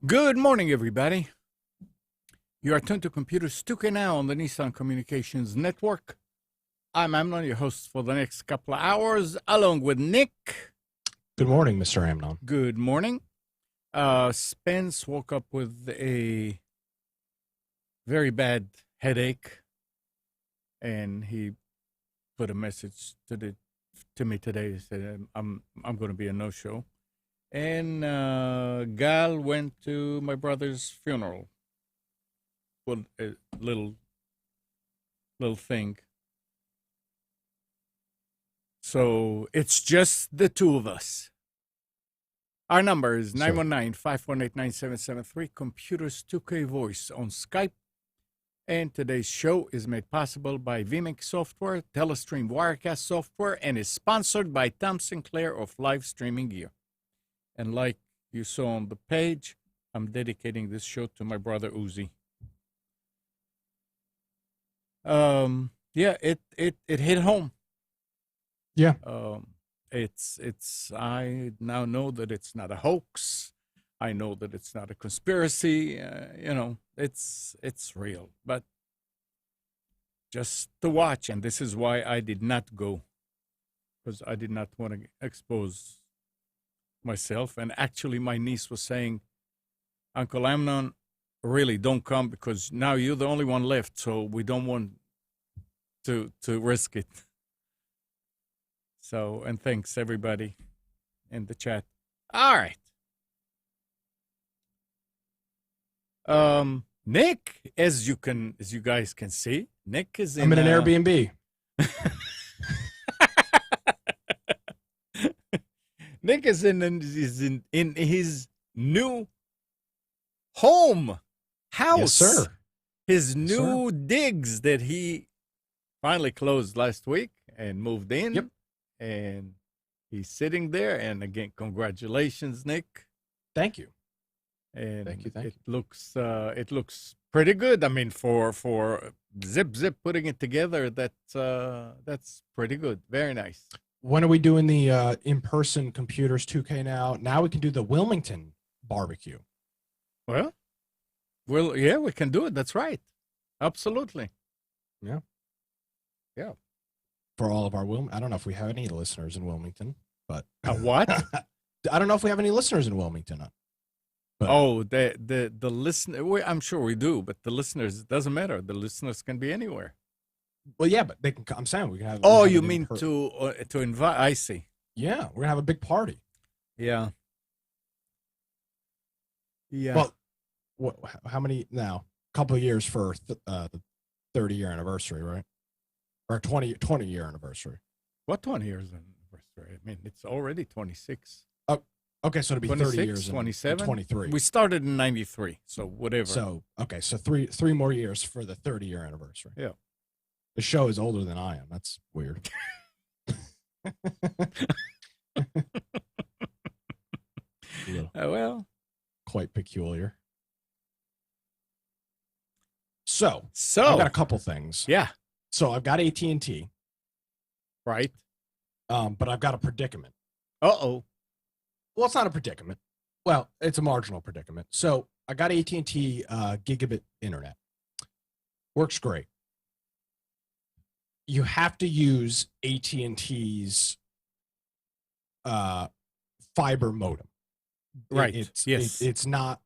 Good morning, everybody. You are tuned to Computers 2K now on the Nissan Communications Network. I'm Amnon, your host for the next couple of hours, along with Nick. Good morning, Mr. Amnon. Good morning. Spence woke up with a very bad headache, and he put a message to me today. He said, I'm going to be a no-show. And Gal went to my brother's funeral. Well, a little thing. So it's just the two of us. Our number is 919-518-9773, Computers 2K Voice on Skype. And today's show is made possible by vMix Software, Telestream Wirecast Software, and is sponsored by Tom Sinclair of Live Streaming Gear. And like you saw on the page, I'm dedicating this show to my brother Uzi. Yeah, it hit home. Yeah. I now know that it's not a hoax. I know that it's not a conspiracy. It's real. But just to watch, and this is why I did not go, because I did not want to expose myself. And actually my niece was saying, Uncle Amnon, really don't come, because now you're the only one left, so we don't want to risk it. So, and thanks everybody in the chat. All right. Nick, as you guys can see, Nick is I'm in an Airbnb. Nick is in his new home house. Yes, sir. His new digs that he finally closed last week and moved in. Yep. And he's sitting there. And again, congratulations, Nick. Thank you. And thank you. It looks pretty good. I mean, for zip putting it together, that's pretty good. Very nice. When are we doing the in-person Computers 2K now? Now we can do the Wilmington barbecue. Well, yeah, we can do it. That's right. Absolutely. Yeah. Yeah. For all of our I don't know if we have any listeners in Wilmington, but what? I don't know if we have any listeners in Wilmington. But, the listener. I'm sure we do, but the listeners, it doesn't matter. The listeners can be anywhere. Well, yeah, but they can. I'm saying we can have. Oh, you mean to invite? I see. Yeah, we're gonna have a big party. Yeah. Yeah. Well, how many now? A couple of years for the 30-year anniversary, right? Or 20-year anniversary. What 20 years anniversary? I mean, it's already 26. Oh, okay, so it'll be 30 years. 27, 23. We started in 93, so whatever. So okay, so three more years for the 30-year anniversary. Yeah. The show is older than I am. That's weird. Well, quite peculiar. So I've got a couple things. Yeah. So I've got AT&T. Right. But I've got a predicament. Uh-oh. Well, it's not a predicament. Well, it's a marginal predicament. So I got AT&T gigabit internet. Works great. You have to use AT&T's fiber modem. Right. It's not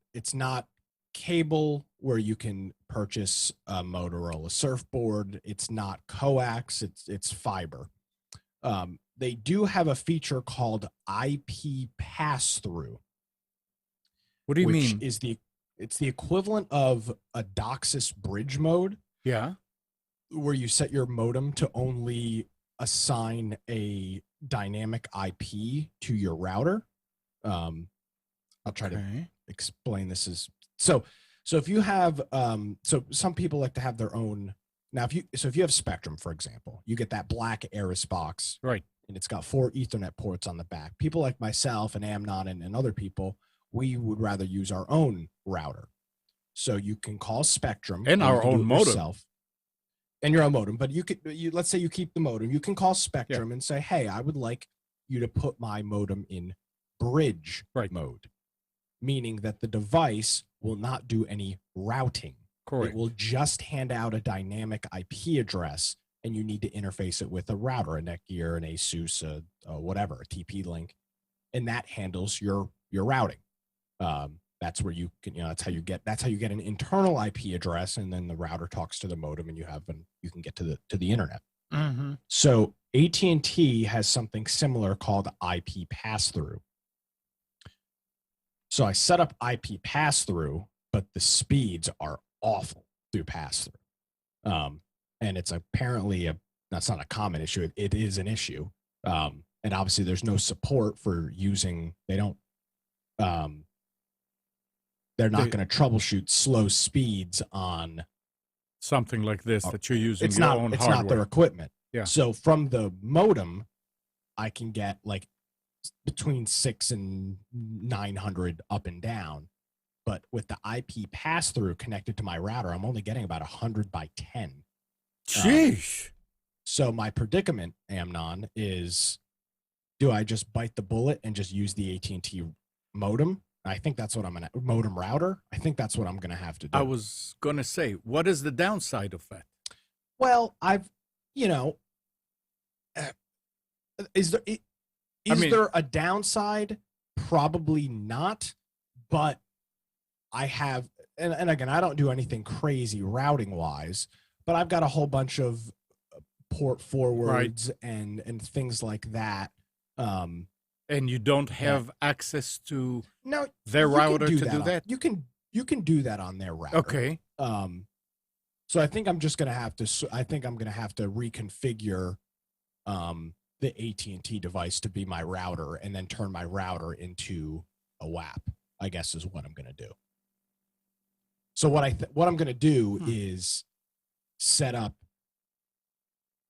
cable where you can purchase a Motorola Surfboard. It's not coax. It's fiber. they do have a feature called IP pass-through. What do you mean? It's the equivalent of a DOCSIS bridge mode. Yeah. Where you set your modem to only assign a dynamic IP to your router. I'll try to explain this as so if you have so some people like to have their own. Now if you have Spectrum, for example, you get that black Aris box, right, and it's got 4 Ethernet ports on the back. People like myself and Amnon and other people, we would rather use our own router. So you can call Spectrum and our own modem yourself, and your own modem. But let's say you keep the modem, you can call Spectrum and say, hey, I would like you to put my modem in bridge mode, meaning that the device will not do any routing. Correct. It will just hand out a dynamic IP address, and you need to interface it with a router, a Netgear, an Asus, whatever, a TP-Link, and that handles your routing. That's where you can, that's how you get an internal IP address, and then the router talks to the modem, and you can get to the internet. Mm-hmm. So AT&T has something similar called IP pass-through. So I set up IP pass-through, but the speeds are awful through pass-through. And it's apparently that's not a common issue. It is an issue. And obviously there's no support for using, they're not going to troubleshoot slow speeds on something like this that you're using it's your not, own it's hardware. not their equipment. Yeah. So from the modem, I can get like between 600 and 900 up and down. But with the IP pass-through connected to my router, I'm only getting about 100 by 10. Sheesh. So my predicament, Amnon, is, do I just bite the bullet and just use the AT&T modem? I think that's what modem router. I think that's what I'm going to have to do. I was going to say, what is the downside of that? Well, is there a downside? Probably not, but I have, and again, I don't do anything crazy routing wise, but I've got a whole bunch of port forwards and things like that. And you don't have access to their router to do that? You can do that on their router. Okay. So I think I'm going to have to reconfigure the AT&T device to be my router, and then turn my router into a WAP, I guess is what I'm going to do. So what I'm going to do is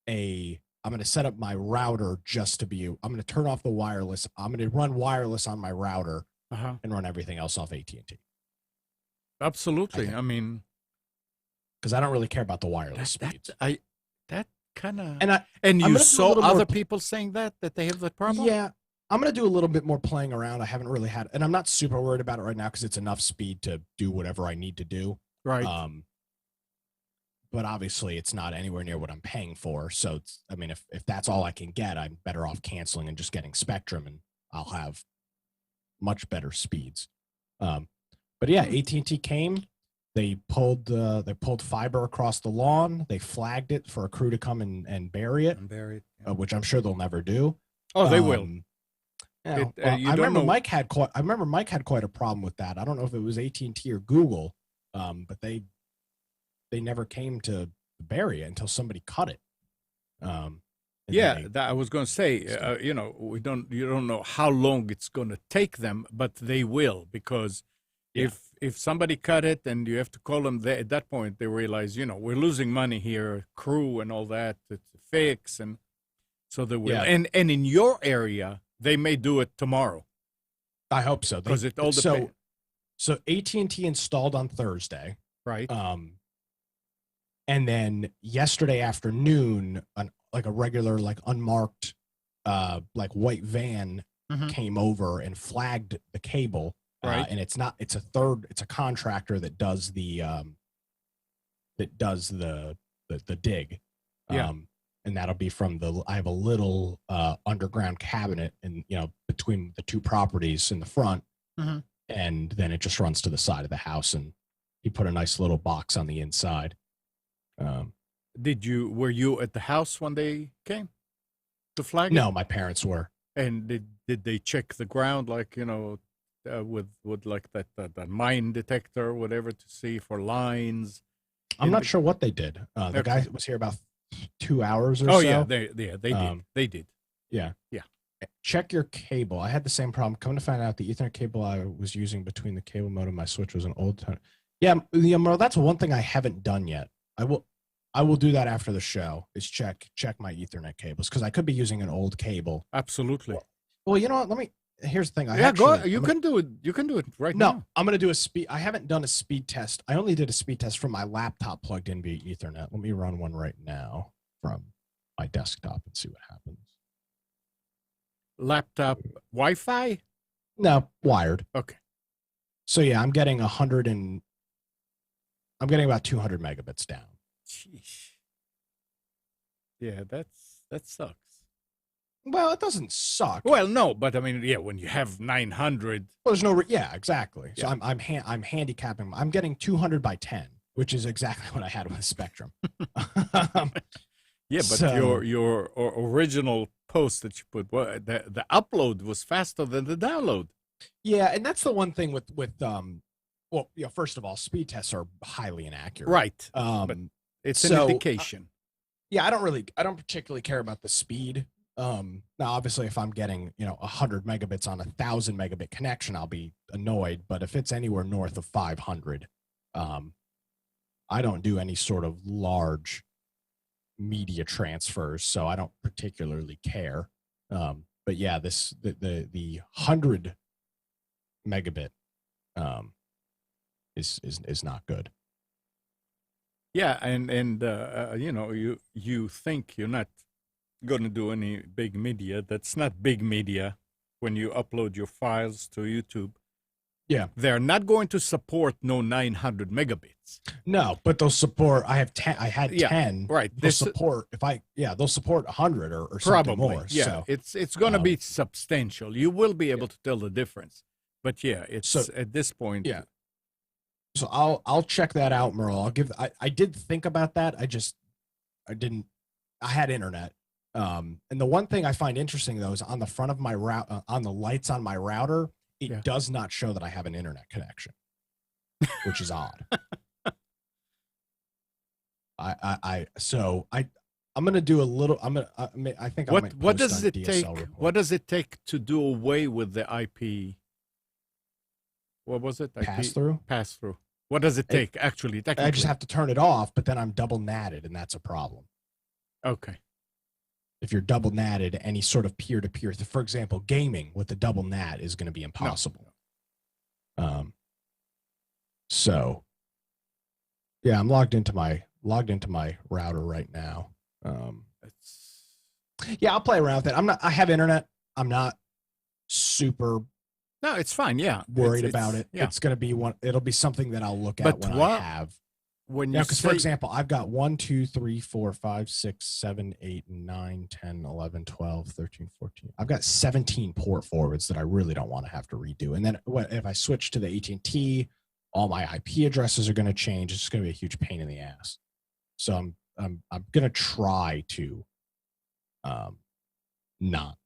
I'm going to set up my router just to be, I'm going to turn off the wireless. I'm going to run wireless on my router and run everything else off AT&T. Absolutely. I mean, because I don't really care about the wireless speeds. That kind of, and you saw other people saying that they have that problem? Yeah. I'm going to do a little bit more playing around. I haven't really had, and I'm not super worried about it right now because it's enough speed to do whatever I need to do. Right. But obviously it's not anywhere near what I'm paying for. So if that's all I can get, I'm better off canceling and just getting Spectrum, and I'll have much better speeds. But yeah, AT&T came, they pulled fiber across the lawn. They flagged it for a crew to come and bury it, which I'm sure they'll never do. Oh, they will. I remember Mike had quite a problem with that. I don't know if it was AT&T or Google, but they never came to bury it until somebody cut it. I was going to say, you don't know how long it's going to take them, but they will, because if somebody cut it and you have to call them, at that point they realize, we're losing money here, crew and all that to fix, and so they will. Yeah. And in your area, they may do it tomorrow. I hope so. Because it all depends. So AT&T installed on Thursday. Right. And then yesterday afternoon, a regular, unmarked, white van came over and flagged the cable. Right. And it's a contractor that does the dig. Yeah. And that'll be I have a little underground cabinet between the two properties in the front. And then it just runs to the side of the house, and he put a nice little box on the inside. Were you at the house when they came? to flag it? No, my parents were. And did they check the ground, like, with like that mine detector or whatever, to see for lines? I'm not sure what they did. The guy was here about 2 hours or so. Oh yeah, they did. They did. Yeah. Yeah. Check your cable. I had the same problem. Coming to find out, the Ethernet cable I was using between the cable modem and my switch was an old time. Yeah, that's one thing I haven't done yet. I will do that after the show. Is check my Ethernet cables, because I could be using an old cable. Absolutely. Well, you know what? Here's the thing. You can do it. You can do it right now. No, I'm going to do a speed. I haven't done a speed test. I only did a speed test from my laptop plugged in via Ethernet. Let me run one right now from my desktop and see what happens. Laptop Wi-Fi? No, wired. Okay. So yeah, I'm getting I'm getting about 200 megabits down. Jeez. Yeah, that sucks. Well, it doesn't suck. Well, no, but I mean, yeah, when you have 900. Well, there's no. Yeah, exactly. Yeah. So I'm handicapping. I'm getting 200 by 10, which is exactly what I had with Spectrum. Yeah, but your original post that you put, the upload was faster than the download. Yeah, and that's the one thing with well, first of all, speed tests are highly inaccurate. Right. But it's an indication. Yeah, I don't particularly care about the speed. Now obviously if I'm getting, 100 megabits on 1,000 megabit connection, I'll be annoyed. But if it's anywhere north of 500, I don't do any sort of large media transfers, so I don't particularly care. But yeah, the 100 megabit is not good. Yeah, and you think you're not going to do any big media. That's not big media when you upload your files to YouTube. Yeah, they're not going to support no 900 megabits. No, but they'll support. I had 10. Right. They'll support they'll support 100 or something probably more. Yeah, so, it's going to be substantial. You will be able to tell the difference. But yeah, it's at this point. Yeah. So I'll check that out, Merle. I did think about that. I didn't. I had internet. And the one thing I find interesting though is on the front of my on the lights on my router, it does not show that I have an internet connection, which is odd. I'm gonna do a little. I think what does it take? What does it take to do away with the IP? What was it? Pass through. Pass through. What does it take actually? I just have to turn it off, but then I'm double natted, and that's a problem. Okay. If you're double natted, any sort of peer-to-peer, for example, gaming with the double nat is going to be impossible. No. So, yeah, I'm logged into my router right now. Yeah, I'll play around with it. I have internet. I'm not super. No, it's fine. Yeah, worried about it. Yeah. It's going to be it'll be something that I'll look at when I have. When you because for example, I've got 1, 2, 3, 4, 5, 6, 7, 8, 9, 10, 11, 12, 13, 14. I've got 17 port forwards that I really don't want to have to redo. And then if I switch to the AT&T, all my IP addresses are going to change. It's going to be a huge pain in the ass. So I'm going to try to not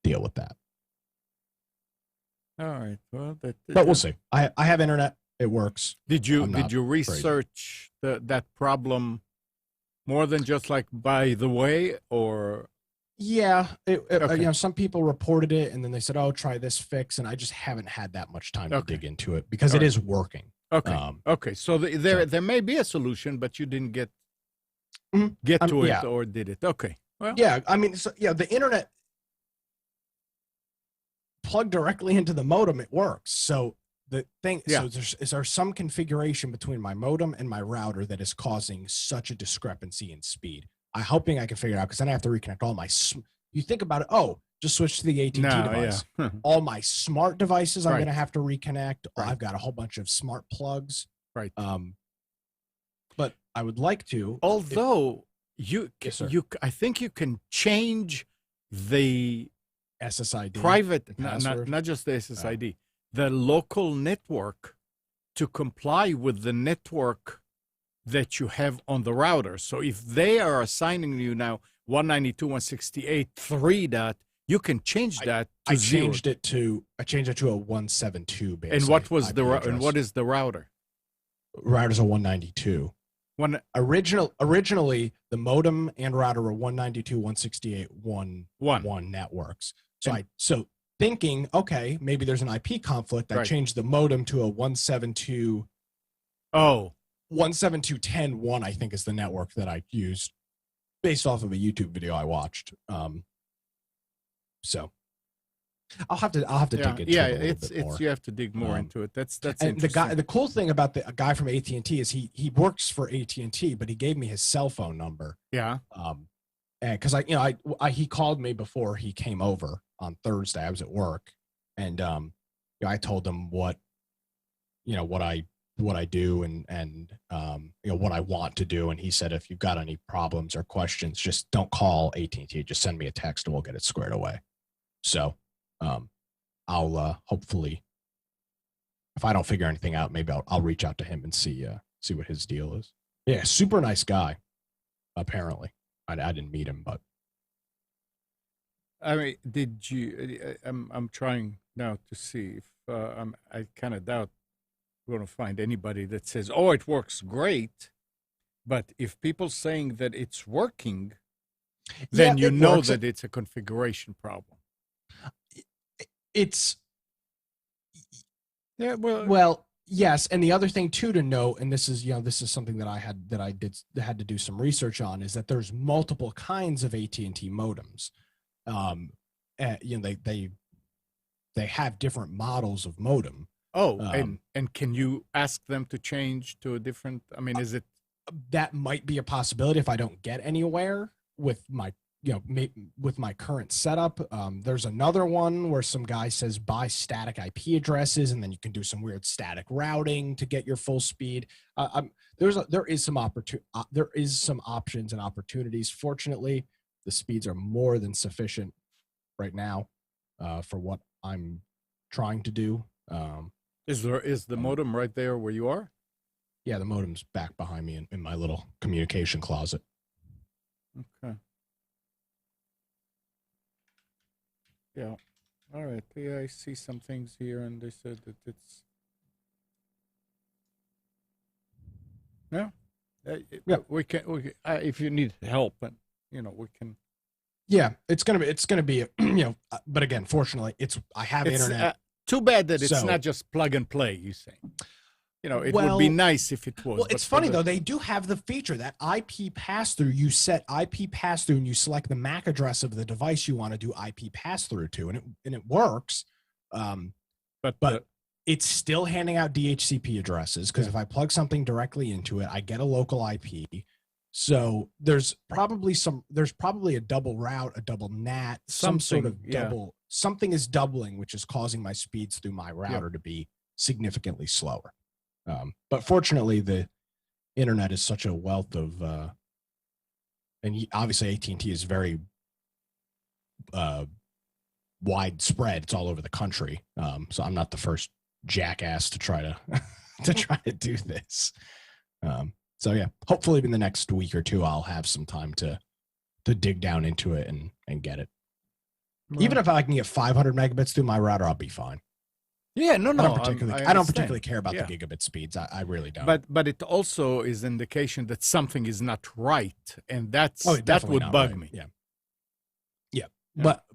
deal with that. All right. Well, but we'll see. I have internet. It works. Did you research that problem more than just like by the way, or? Yeah, some people reported it and then they said, "Oh, try this fix," and I just haven't had that much time to dig into it because it is working. Okay. Okay. So there may be a solution, but you didn't get to it, or did it? Okay. Well. Yeah, I mean, the internet plugged directly into the modem. It works. So. The thing, so is there some configuration between my modem and my router that is causing such a discrepancy in speed? I'm hoping I can figure it out because then I have to reconnect all my. You think about it. Oh, just switch to the AT&T device. Yeah. All my smart devices, I'm going to have to reconnect. Right. I've got a whole bunch of smart plugs. Right. But I would like to. Although I think you can change the SSID private, not just the SSID. The local network to comply with the network that you have on the router. So if they are assigning you now 192.168.3 you can change that to I 0. changed it to a 172 basically. And what was IP and address. what is the router? Router's a 192. Originally, the modem and router were 192.168.1.1 networks. So thinking, okay, maybe there's an IP conflict. I changed the modem to a 172. 172.10.1, I think, is the network that I used based off of a YouTube video I watched. So I'll have to dig into it a little bit more. You have to dig more into it. That's and the cool thing about a guy from AT&T is he works for AT&T, but he gave me his cell phone number. Yeah. Because he called me before he came over on Thursday. I was at work, and I told him what I do and what I want to do, and he said, if you've got any problems or questions, just don't call AT&T, just send me a text and we'll get it squared away. So I'll hopefully, if I don't figure anything out, maybe I'll reach out to him and see what his deal is. Yeah, super nice guy. Apparently, I didn't meet him, but I mean, did you? I'm trying now to see if I kind of doubt we're going to find anybody that says, "Oh, it works great," but if people saying that it's working, then you know that it's a configuration problem. It's well, yes, and the other thing too to note, and this is something that I had to do some research on, is that there's multiple kinds of AT&T modems. They have different models of modem. And can you ask them to change to a different? I mean, is it that might be a possibility if I don't get anywhere with my with my current setup. There's another one where some guy says buy static IP addresses, and then you can do some weird static routing to get your full speed. There is some options and opportunities. Fortunately, the speeds are more than sufficient right now for what I'm trying to do. Is the modem right there where you are? Yeah, the modem's back behind me in my little communication closet. Okay. Yeah. All right. Yeah, I see some things here, and they said that it's. Yeah. We can. If you need help, and we can. Yeah, it's gonna be but again, fortunately, I have internet. Too bad that it's not just plug and play. You say. It would be nice if it was. Well, it's funny though. They do have the feature that IP pass-through. You set IP pass-through and you select the MAC address of the device you want to do IP pass-through to, and it works. But it's still handing out DHCP addresses because if I plug something directly into it, I get a local IP. So there's probably a double route, a double NAT, some sort of double. Something is doubling, which is causing my speeds through my router to be significantly slower. But fortunately, the internet is such a wealth of, and obviously AT&T is very widespread. It's all over the country. So I'm not the first jackass to try to do this. So yeah, hopefully in the next week or two, I'll have some time to dig down into it and get it. Well, even if I can get 500 megabits through my router, I'll be fine. Yeah, no. I don't particularly care about the gigabit speeds. I really don't. But it also is indication that something is not right, and that would bug me. Yeah. But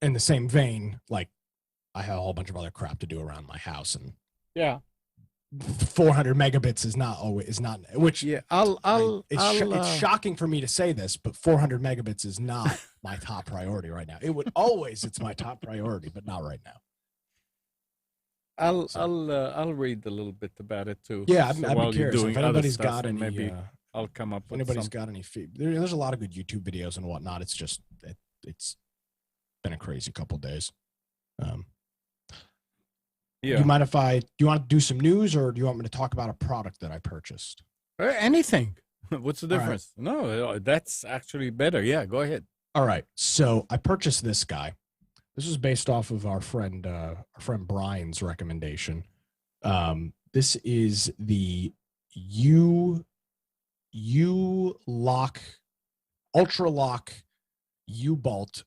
in the same vein, like I have a whole bunch of other crap to do around my house, and 400 megabits is not. Which it's shocking for me to say this, but 400 megabits is not my top priority right now. It's my top priority, but not right now. I'll read a little bit about it too. Yeah, I'd be curious if anybody's got any. Maybe I'll come up with anybody's got any feed. There's a lot of good YouTube videos and whatnot. It's just it's been a crazy couple days. Do you mind if do you want to do some news, or do you want me to talk about a product that I purchased? Anything. What's the difference? Right. No, that's actually better. Yeah, go ahead. All right. So I purchased this guy. This is based off of our friend Brian's recommendation. This is the U-lock, ultra lock, U-bolt,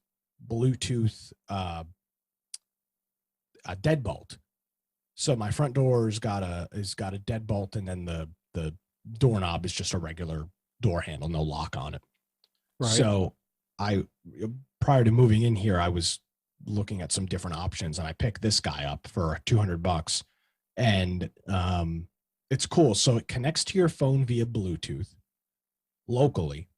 Bluetooth, a deadbolt. So my front door has got a deadbolt, and then the doorknob is just a regular door handle, no lock on it. Right. So prior to moving in here, I was looking at some different options, and I picked this guy up for $200, and it's cool. So it connects to your phone via Bluetooth locally,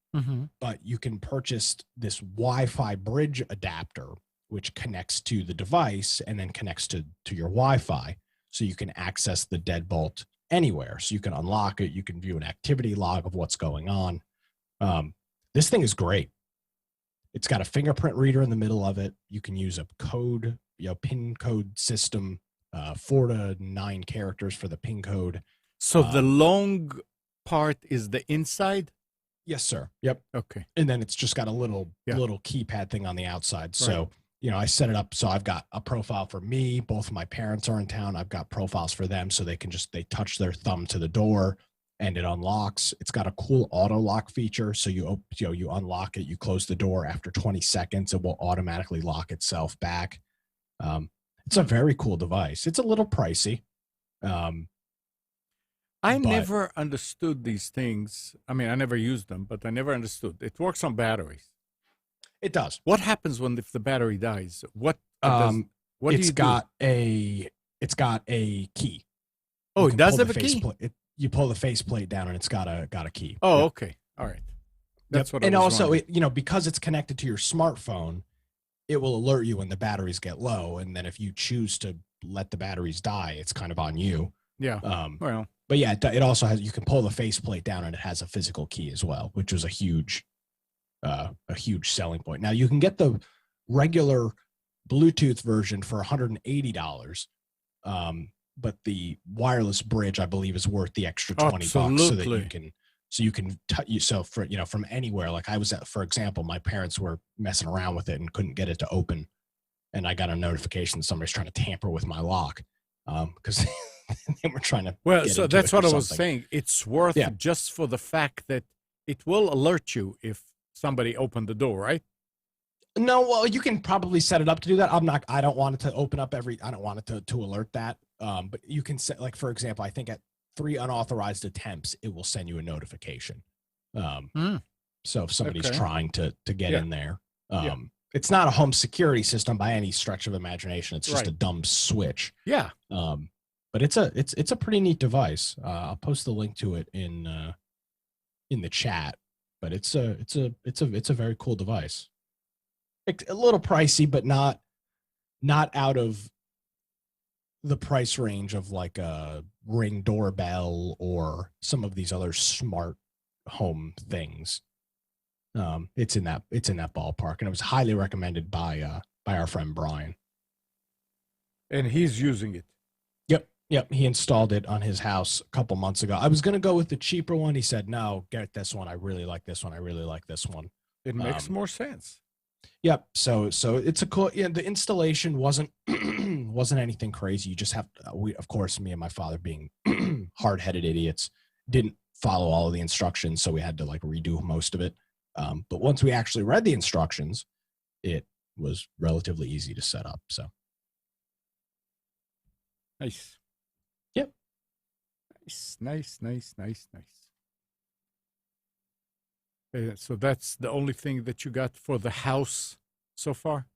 but you can purchase this Wi-Fi bridge adapter, which connects to the device and then connects to your Wi-Fi, so you can access the deadbolt anywhere. So you can unlock it, you can view an activity log of what's going on. This thing is great. It's got a fingerprint reader in the middle of it. You can use a code, PIN code system, 4 to 9 characters for the PIN code. So the long part is the inside? Yes, sir. Yep. Okay. And then it's just got a little keypad thing on the outside. So, I set it up so I've got a profile for me. Both of my parents are in town. I've got profiles for them, so they touch their thumb to the door and it unlocks. It's got a cool auto lock feature. So you unlock it, you close the door after 20 seconds, it will automatically lock itself back. It's a very cool device. It's a little pricey. I never understood these things. I mean, I never used them, but I never understood. It works on batteries. It does. What happens if the battery dies? It's got a key. Oh, it does have a key? You pull the faceplate down and it's got a key. Oh, yep. Okay. All right. That's what I was also, wondering. because it's connected to your smartphone, it will alert you when the batteries get low. And then if you choose to let the batteries die, it's kind of on you. Yeah. But yeah, it also has, you can pull the faceplate down and it has a physical key as well, which was a huge selling point. Now you can get the regular Bluetooth version for $180. But the wireless bridge, I believe, is worth the extra $20 so that you can from anywhere. Like for example, my parents were messing around with it and couldn't get it to open, and I got a notification somebody's trying to tamper with my lock because they were trying to. Well, so that's what I was saying. It's worth just for the fact that it will alert you if somebody opened the door, right? No, well, you can probably set it up to do that. I don't want it to open up I don't want it to alert that. But you can set, like, for example, I think at 3 unauthorized attempts, it will send you a notification. So if somebody's trying to get in there, it's not a home security system by any stretch of imagination. It's just a dumb switch. Yeah. But it's a pretty neat device. I'll post the link to it in the chat, but it's a very cool device. A little pricey, but not out of the price range of like a Ring doorbell or some of these other smart home things. It's in that ballpark, and it was highly recommended by our friend Brian. And he's using it. Yep. He installed it on his house a couple months ago. I was going to go with the cheaper one. He said, "No, get this one. I really like this one. I really like this one." It makes more sense. Yep. So it's a cool. Yeah, the installation wasn't anything crazy. You just have of course, me and my father being hard-headed idiots, didn't follow all of the instructions, so we had to like redo most of it. But once we actually read the instructions, it was relatively easy to set up. So nice. Yep. Nice. So that's the only thing that you got for the house so far?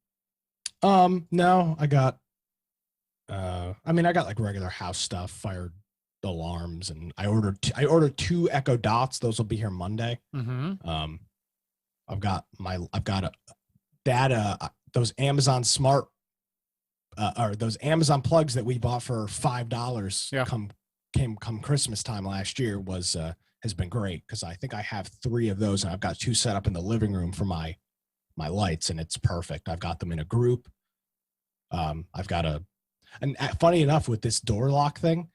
No, I got like regular house stuff, fire alarms, and I ordered 2 Echo Dots. Those will be here Monday. Mm-hmm. Those Amazon smart or those Amazon plugs that we bought for $5 come Christmas time last year has been great, because I think I have 3 of those, and I've got 2 set up in the living room for my lights, and it's perfect. I've got them in a group. And funny enough, with this door lock thing,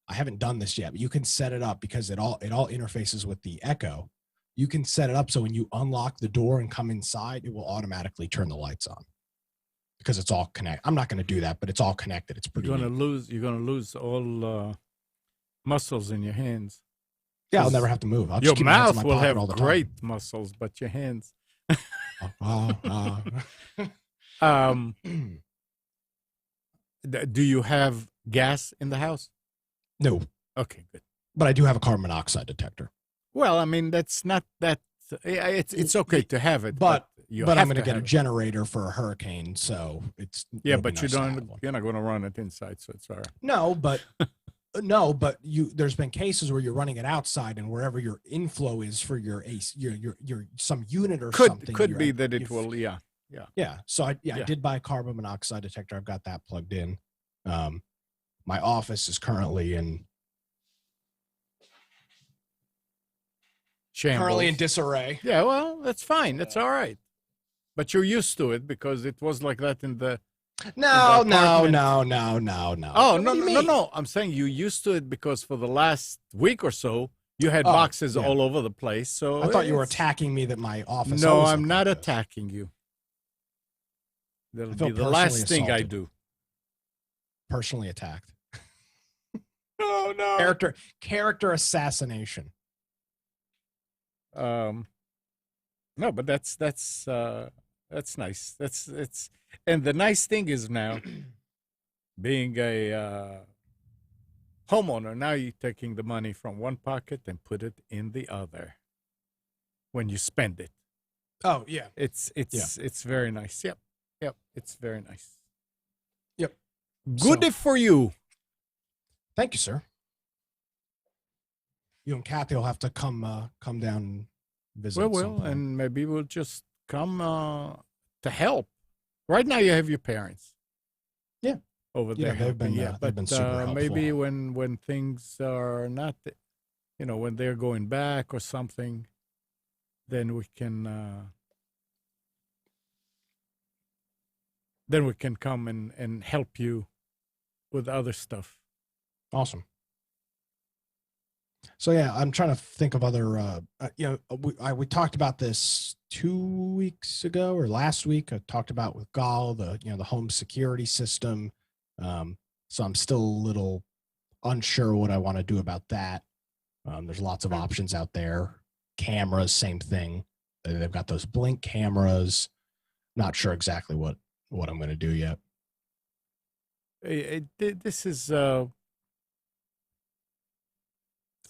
I haven't done this yet, but you can set it up because it all interfaces with the Echo. You can set it up so when you unlock the door and come inside, it will automatically turn the lights on because it's all connected. I'm not going to do that, but it's all connected. It's pretty. You're gonna lose all muscles in your hands. Yeah, I'll never have to move. I'll Your just keep my hands in mouth my will pocket have all the time. great muscles, but your hands. Oh, Um, do you have gas in the house? no, Okay, good. but I do have a carbon monoxide detector. Well, I mean, that's not that. It's okay to have it, But you I'm have going to to get a have it. generator for a hurricane, so Yeah, it'll be but nice to have one. you're not going to run it inside, so it's all right. No, but there's been cases where you're running it outside, and wherever your inflow is for your AC, your some unit or something. Could be that it will. Yeah. So I did buy a carbon monoxide detector. I've got that plugged in. My office is currently in Shambles. disarray. Yeah, well, that's fine. That's all right. But you're used to it because it was like that in the. No. In the apartment. No. Oh, no. I'm saying you used to it because for the last week or so, you had boxes all over the place. So I thought you were attacking me that my office. No, I'm not attacking you. That'll be the last thing I do. Personally attacked. Oh, no. Character assassination. No, but that's nice. And the nice thing is now, being a homeowner, now you're taking the money from one pocket and put it in the other when you spend it. Oh yeah, it's very nice. Yep, it's very nice. Yep, good for you. Thank you, sir. You and Kathy will have to come down and visit. And maybe we'll just come to help. Right now, you have your parents. Yeah, over there. They've been super helpful. Maybe when things are not, when they're going back or something, then we can come and help you with other stuff. Awesome. So yeah, I'm trying to think of other. We talked about this 2 weeks ago or last week. I talked about with Gal the home security system. So I'm still a little unsure what I want to do about that. There's lots of options out there. Cameras, same thing. They've got those blink cameras. Not sure exactly what I'm going to do yet. This is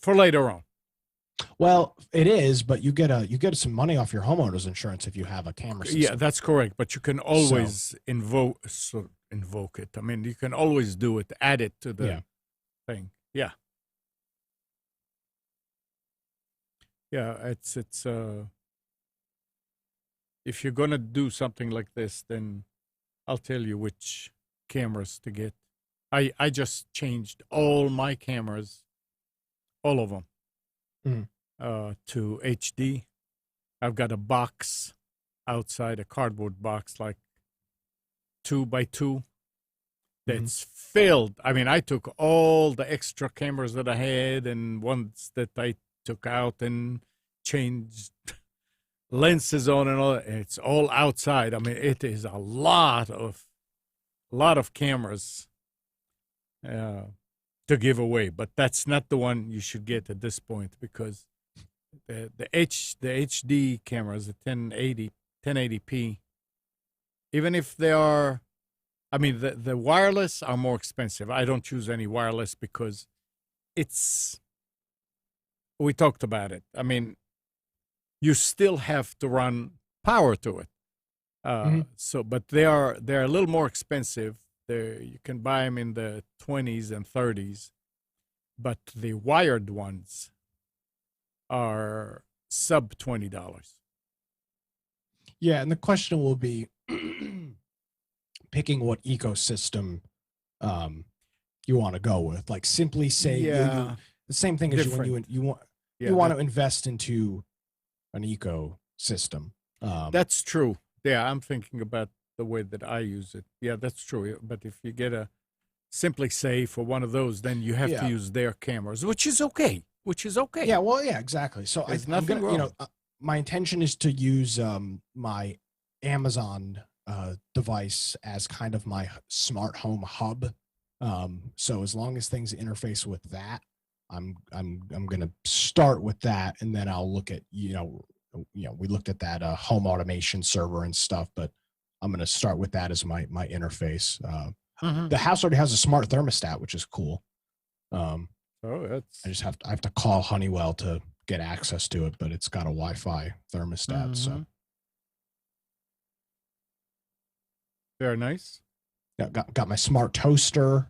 for later on. Well, it is, but you get some money off your homeowner's insurance if you have a camera system. Yeah, that's correct. But you can always invoke it. I mean, you can always do it, add it to the thing. Yeah. Yeah, it's if you're gonna do something like this, then I'll tell you which cameras to get. I just changed all my cameras, all of them, to HD. I've got a box outside, a cardboard box, like 2x2, that's filled. I mean, I took all the extra cameras that I had and ones that I took out and changed lenses on and all. And it's all outside. I mean, it is a lot of cameras to give away, but that's not the one you should get at this point, because the HD cameras, the 1080p, even if they are, I mean, the wireless are more expensive. I don't choose any wireless because we talked about it. I mean, you still have to run power to it. But they're a little more expensive. You can buy them in the 20s and 30s, but the wired ones are sub $20. Yeah, and the question will be picking what ecosystem you want to go with. Like, simply say the same thing as you want to invest into an ecosystem. That's true. Yeah, I'm thinking about the way that I use it. Yeah, that's true. But if you get a Simply Say for one of those, then you have to use their cameras, which is okay. Yeah, well, yeah, exactly. So I'm gonna, my intention is to use my Amazon device as kind of my smart home hub. So as long as things interface with that, I'm gonna start with that, and then I'll look at we looked at that home automation server and stuff, but I'm gonna start with that as my interface. The house already has a smart thermostat, which is cool. That's I have to call Honeywell to get access to it, but it's got a Wi-Fi thermostat. So very nice. Got my smart toaster.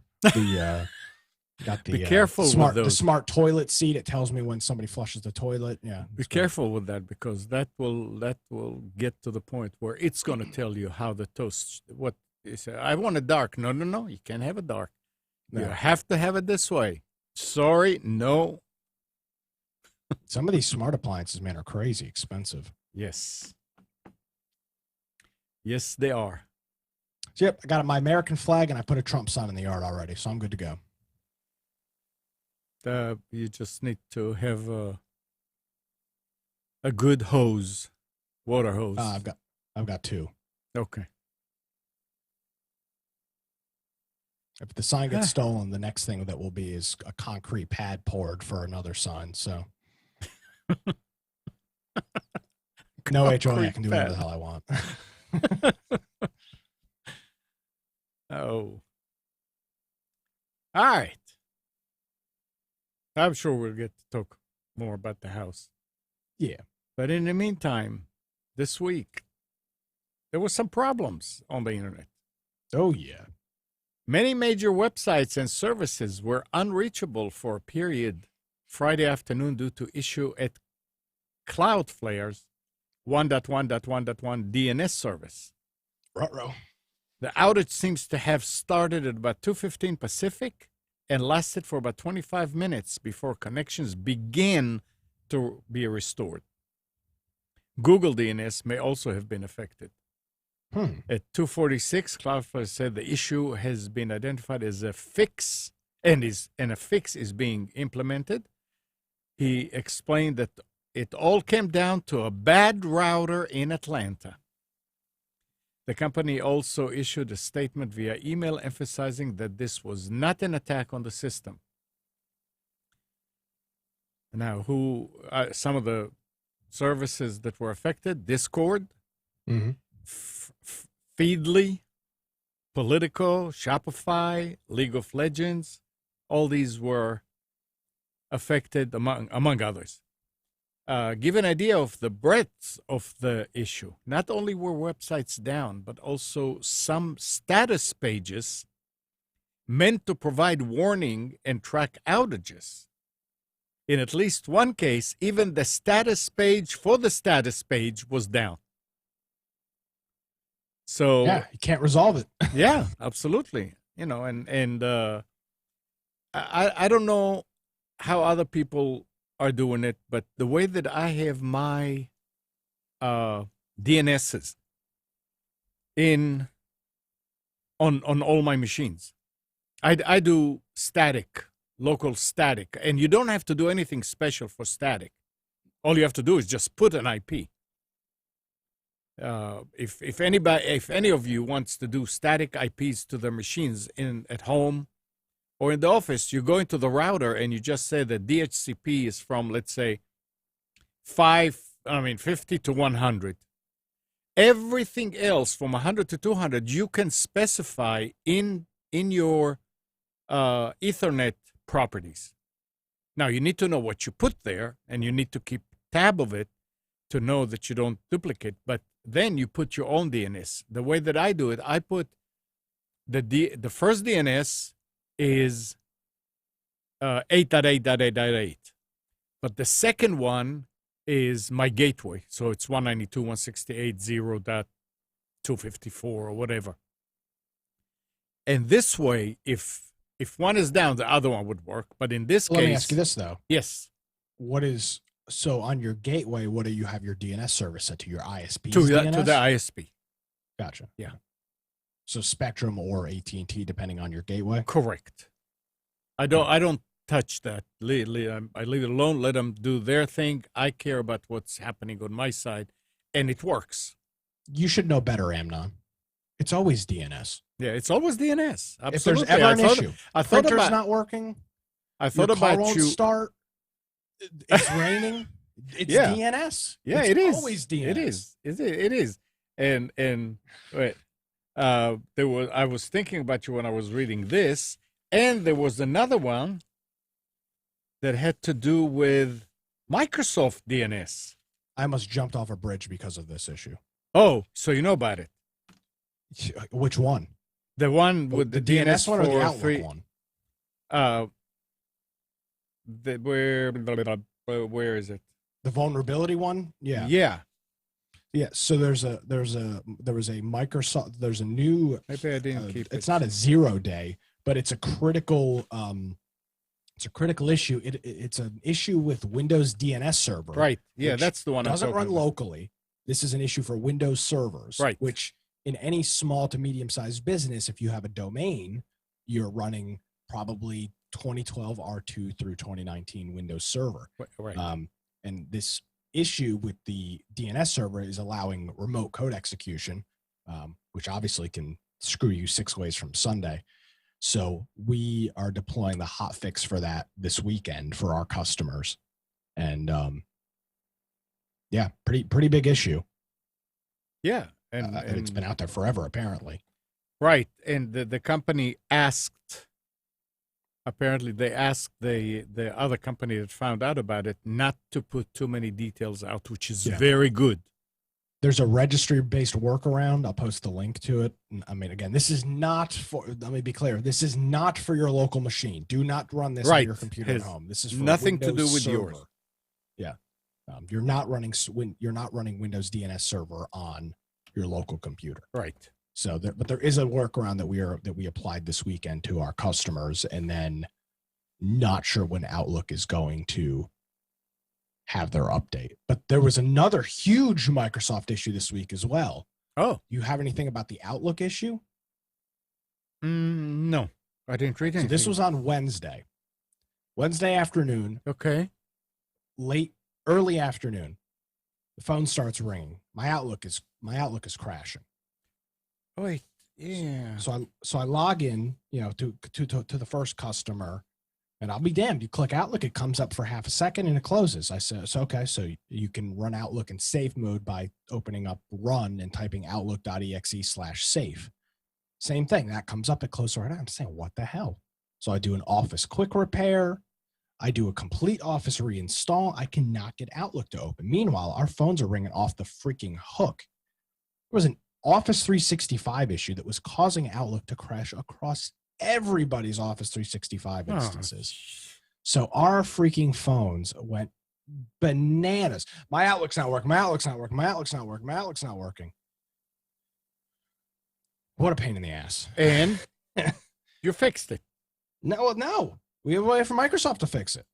Got the be careful smart with those. the smart toilet seat. It tells me when somebody flushes the toilet. Yeah, be careful with that, because that will get to the point where it's going to tell you how the toast. What you say? I want it dark. No. You can't have it dark. No. You have to have it this way. Sorry, no. Some of these smart appliances, man, are crazy expensive. Yes, they are. So, yep, I got my American flag and I put a Trump sign in the yard already, so I'm good to go. You just need to have a good hose, water hose. I've got two. Okay. If the sign gets stolen, the next thing that will be is a concrete pad poured for another sign. So no HOA, I can do whatever the hell I want. Oh. All right. I'm sure we'll get to talk more about the house. Yeah. But in the meantime, this week, there were some problems on the internet. Oh, yeah. Many major websites and services were unreachable for a period Friday afternoon due to issue at CloudFlare's 1.1.1.1 DNS service. Ruh-roh. The outage seems to have started at about 2:15 Pacific and lasted for about 25 minutes before connections began to be restored. Google DNS may also have been affected. At 2:46, CloudFlare said the issue has been identified as a fix, and a fix is being implemented. He explained that it all came down to a bad router in Atlanta. The company also issued a statement via email emphasizing that this was not an attack on the system. Now, some of the services that were affected: Discord, Feedly, Politico, Shopify, League of Legends. All these were affected, among others. Give an idea of the breadth of the issue. Not only were websites down, but also some status pages meant to provide warning and track outages. In at least one case, even the status page for the status page was down. So yeah, you can't resolve it. Yeah, absolutely. I don't know how other people are doing it, but the way that I have my DNSs on all my machines, I do static, local static, and you don't have to do anything special for static. All you have to do is just put an IP. If any of you wants to do static IPs to their machines at home or in the office, you go into the router and you just say that DHCP is from, let's say, 50 to 100. Everything else from 100 to 200 you can specify in your Ethernet properties. Now you need to know what you put there, and you need to keep tab of it to know that you don't duplicate. But then you put your own DNS. The way that I do it, I put the first DNS is 8.8.8.8, but the second one is my gateway, so it's 192.168.0.254 or whatever. And this way, if one is down, the other one would work. But in this case, let me ask you this though. Yes. So on your gateway, what do you have your DNS service set to? Your ISP? To the ISP. Gotcha. Yeah. So Spectrum or AT&T, depending on your gateway. Correct. I don't touch that. I leave it alone. Let them do their thing. I care about what's happening on my side, and it works. You should know better, Amnon. It's always DNS. Yeah, it's always DNS. Absolutely. If there's ever an issue, printer's not working, I Your thought car about won't you. start. It's raining. It's Yeah. DNS. Yeah, It's it is. always DNS. It is. It is. And wait, I was thinking about you when I was reading this, and there was another one that had to do with Microsoft DNS. I almost jumped off a bridge because of this issue. Oh, so you know about it? Which one? The one with the the DNS one or the Outlook three. one? Where is it? The vulnerability one? Yeah. Yeah. Yeah. So there was a Microsoft. There's a new. Maybe I didn't keep it. It's not a 0 day, but it's a critical. It's a critical issue. It's an issue with Windows DNS server. Right. Yeah, that's the one. Doesn't I'm run talking about. locally. This is an issue for Windows servers. Right. Which in any small to medium sized business, if you have a domain, you're running probably 2012 R2 through 2019 Windows Server. Right. And this issue with the DNS server is allowing remote code execution, which obviously can screw you 6 ways from Sunday. So we are deploying the hot fix for that this weekend for our customers. And yeah, pretty big issue. Yeah. And it's been out there forever, apparently. Right. And the company asked, apparently they asked the other company that found out about it not to put too many details out, which is very good. There's a registry-based workaround. I'll post the link to it. I mean, again, this is not for, let me be clear, this is not for your local machine. Do not run this on your computer at home. This is for nothing Windows to do with server. yours. Yeah. You're not running Windows DNS server on your local computer. Right. So, but there is a workaround that we applied this weekend to our customers, and then not sure when Outlook is going to have their update. But there was another huge Microsoft issue this week as well. Oh, you have anything about the Outlook issue? No, I didn't read anything. So this was on Wednesday afternoon. Okay. Early afternoon. The phone starts ringing. My Outlook is crashing. Wait, yeah. So I log in, to the first customer, and I'll be damned. You click Outlook, it comes up for half a second and it closes. I said, so okay, so you can run Outlook in safe mode by opening up Run and typing outlook.exe/safe. Same thing, that comes up, it closes right out. I'm saying, what the hell? So I do an Office quick repair. I do a complete Office reinstall. I cannot get Outlook to open. Meanwhile, our phones are ringing off the freaking hook. There was an Office 365 issue that was causing Outlook to crash across everybody's Office 365 instances. So our freaking phones went bananas. My Outlook's not working. My Outlook's not working. My Outlook's not working. My Outlook's not working. What a pain in the ass. And you fixed it. No. We have a way for Microsoft to fix it.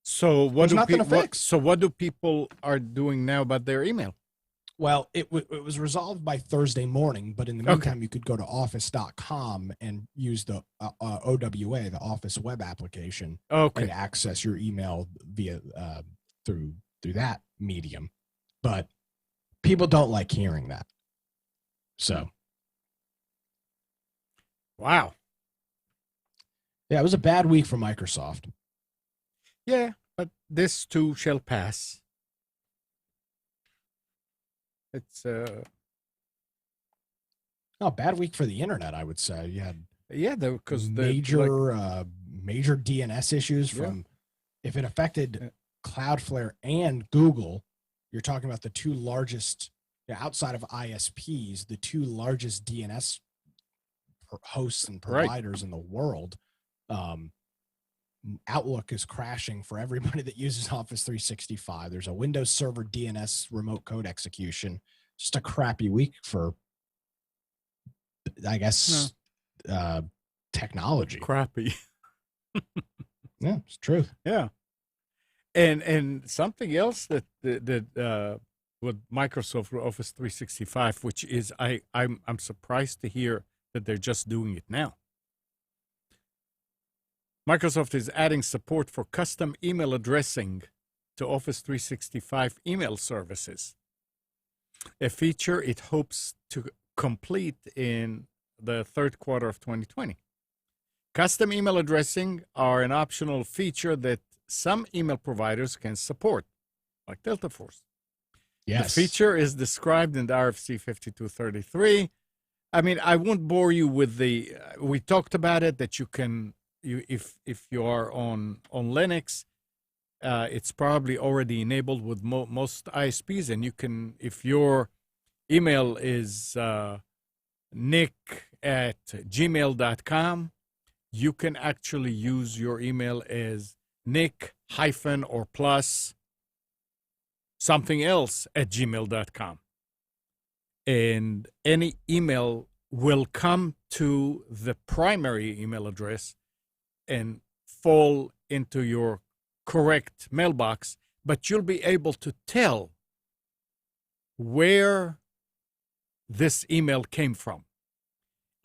So what There's nothing to fix. So what do people are doing now about their email? Well, it was resolved by Thursday morning, but in the meantime, you could go to office.com and use the OWA, the Office web application, and access your email via through that medium. But people don't like hearing that. So, wow. Yeah, it was a bad week for Microsoft. Yeah, but this too shall pass. It's bad week for the internet, I would say. You had because major DNS issues from if it affected Cloudflare and Google, you're talking about the two largest outside of ISPs, the two largest DNS hosts and providers in the world. Outlook is crashing for everybody that uses Office 365. There's a Windows Server DNS remote code execution. Just a crappy week for, I guess, technology. Crappy. Yeah, it's true. Yeah, and something else that with Microsoft Office 365, which is I'm surprised to hear that they're just doing it now. Microsoft is adding support for custom email addressing to Office 365 email services, a feature it hopes to complete in the third quarter of 2020. Custom email addressing are an optional feature that some email providers can support, like Delta Force. Yes. The feature is described in the RFC 5233. I mean, I won't bore you with the. We talked about it that you can, if you are on Linux, it's probably already enabled with most ISPs, and you can, if your email is nick@gmail.com, you can actually use your email as nick hyphen or plus something else @gmail.com. And any email will come to the primary email address and fall into your correct mailbox, but you'll be able to tell where this email came from.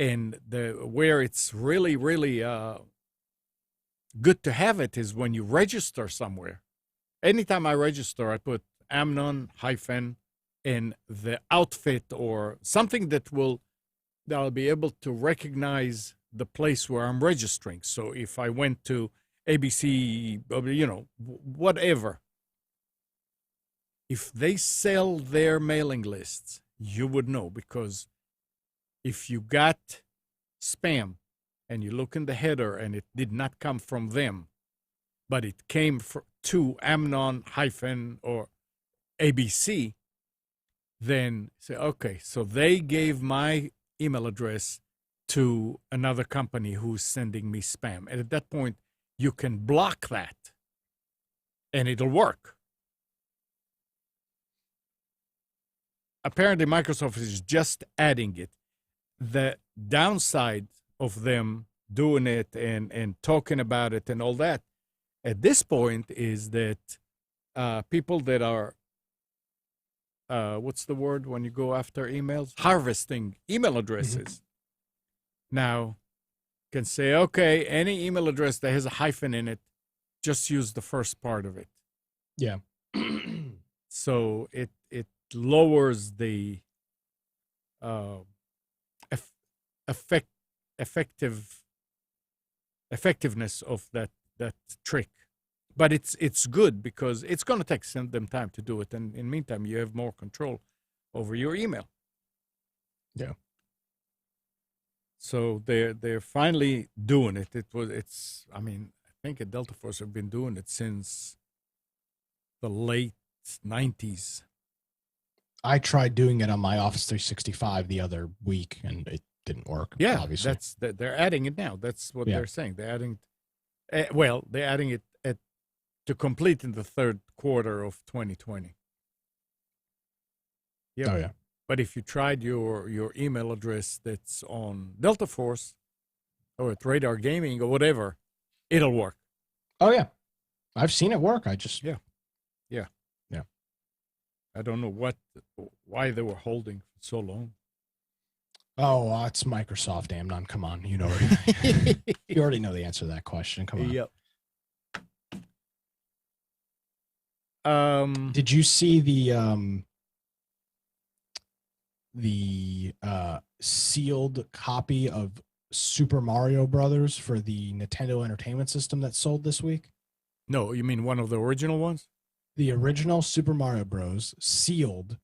And where it's really, really good to have it is when you register somewhere. Anytime I register, I put Amnon hyphen in the outfit or something that I'll be able to recognize the place where I'm registering. So if I went to ABC, whatever, if they sell their mailing lists, you would know, because if you got spam and you look in the header and it did not come from them, but it came to Amnon hyphen or ABC, then say, okay, so they gave my email address to another company who's sending me spam. And at that point, you can block that and it'll work. Apparently, Microsoft is just adding it. The downside of them doing it and talking about it and all that at this point is that people that are, what's the word when you go after emails? Harvesting email addresses. Now can say, okay, any email address that has a hyphen in it, just use the first part of it. Yeah. So it lowers the effectiveness of that trick. But it's good because it's going to take them time to do it, and in the meantime, you have more control over your email. Yeah. So they're finally doing it. I mean, I think at Delta Force have been doing it since the late 90s. I tried doing it on my Office 365 the other week, and it didn't work. Yeah, obviously. they're adding it now. That's what they're saying. They're adding, they're adding it to complete in the third quarter of 2020. Yep. Oh yeah. But if you tried your email address that's on Delta Force or at Radar Gaming or whatever, it'll work. Oh yeah, I've seen it work. I just yeah. I don't know why they were holding so long. Oh, it's Microsoft, Amnon. Come on, you know, you already know the answer to that question. Come on. Yep. Did you see the sealed copy of Super Mario Brothers for the Nintendo Entertainment System that sold this week? No, you mean one of the original ones? The original Super Mario Bros. Sealed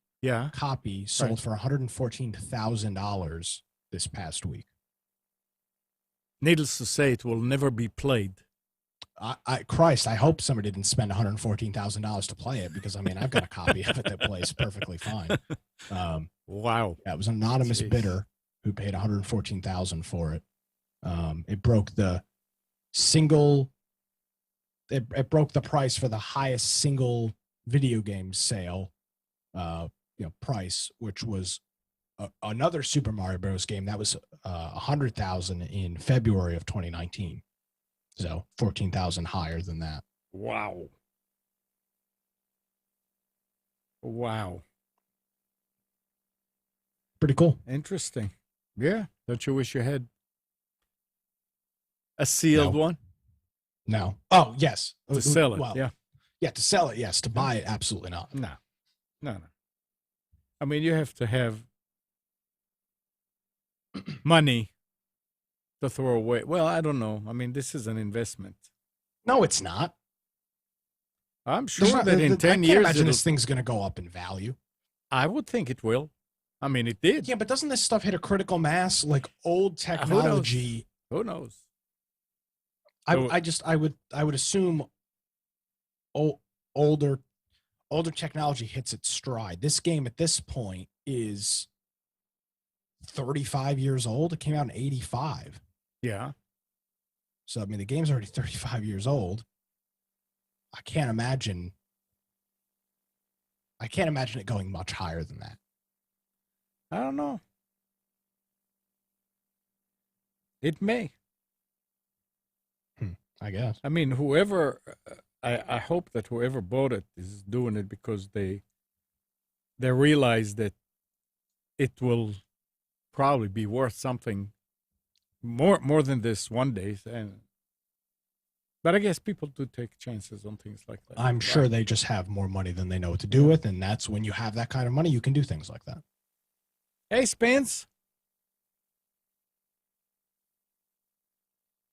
copy sold for $114,000 this past week. Needless to say, it will never be played. Christ, I hope somebody didn't spend $114,000 to play it, because I mean, I've got a copy of it that plays perfectly fine. Wow. Yeah, it was an anonymous bidder who paid $114,000 for it. It broke the single. It broke the price for the highest single video game sale, price, which was another Super Mario Bros. Game that was $100,000 in February of 2019. So 14,000 higher than that. Wow. Pretty cool. Interesting. Yeah. Don't you wish you had a sealed one? No. Oh, yes. To sell it. Well, yeah. Yeah, to sell it. Yes. To buy it. Absolutely not. No. I mean, you have to have money to throw away. Well, I don't know. I mean, this is an investment. No, it's not. I'm sure that in 10 I can't years, imagine this thing's going to go up in value. I would think it will. I mean, it did. Yeah, but doesn't this stuff hit a critical mass? Like old technology. Who knows? I would assume older technology hits its stride. This game at this point is 35 years old. It came out in 85. Yeah. So I mean, the game's already 35 years old. I can't imagine it going much higher than that. I don't know. It may. I guess. I mean, I hope that whoever bought it is doing it because they realize that it will probably be worth something more than this one day. But I guess people do take chances on things like that. I'm sure they just have more money than they know what to do with, and that's when you have that kind of money, you can do things like that. Hey, Spence.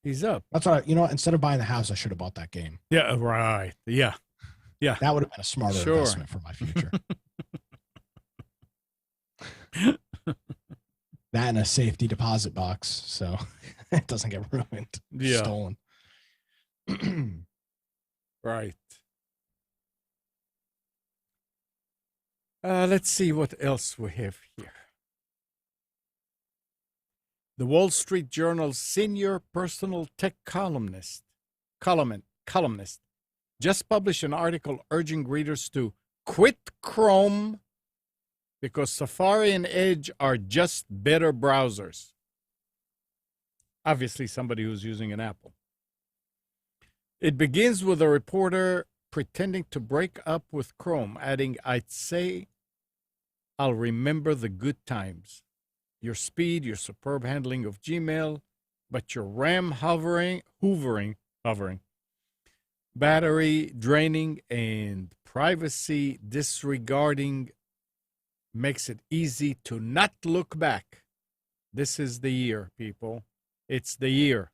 He's up. That's what instead of buying the house, I should have bought that game. Yeah, right. Yeah. That would have been a smarter investment for my future. That and a safety deposit box, so it doesn't get ruined, stolen. Right. Let's see what else we have here. The Wall Street Journal's senior personal tech columnist just published an article urging readers to quit Chrome because Safari and Edge are just better browsers. Obviously, somebody who's using an Apple. It begins with a reporter pretending to break up with Chrome, adding, "I'd say I'll remember the good times. Your speed, your superb handling of Gmail, but your RAM hovering, battery draining, and privacy disregarding makes it easy to not look back. This is the year, people. It's the year.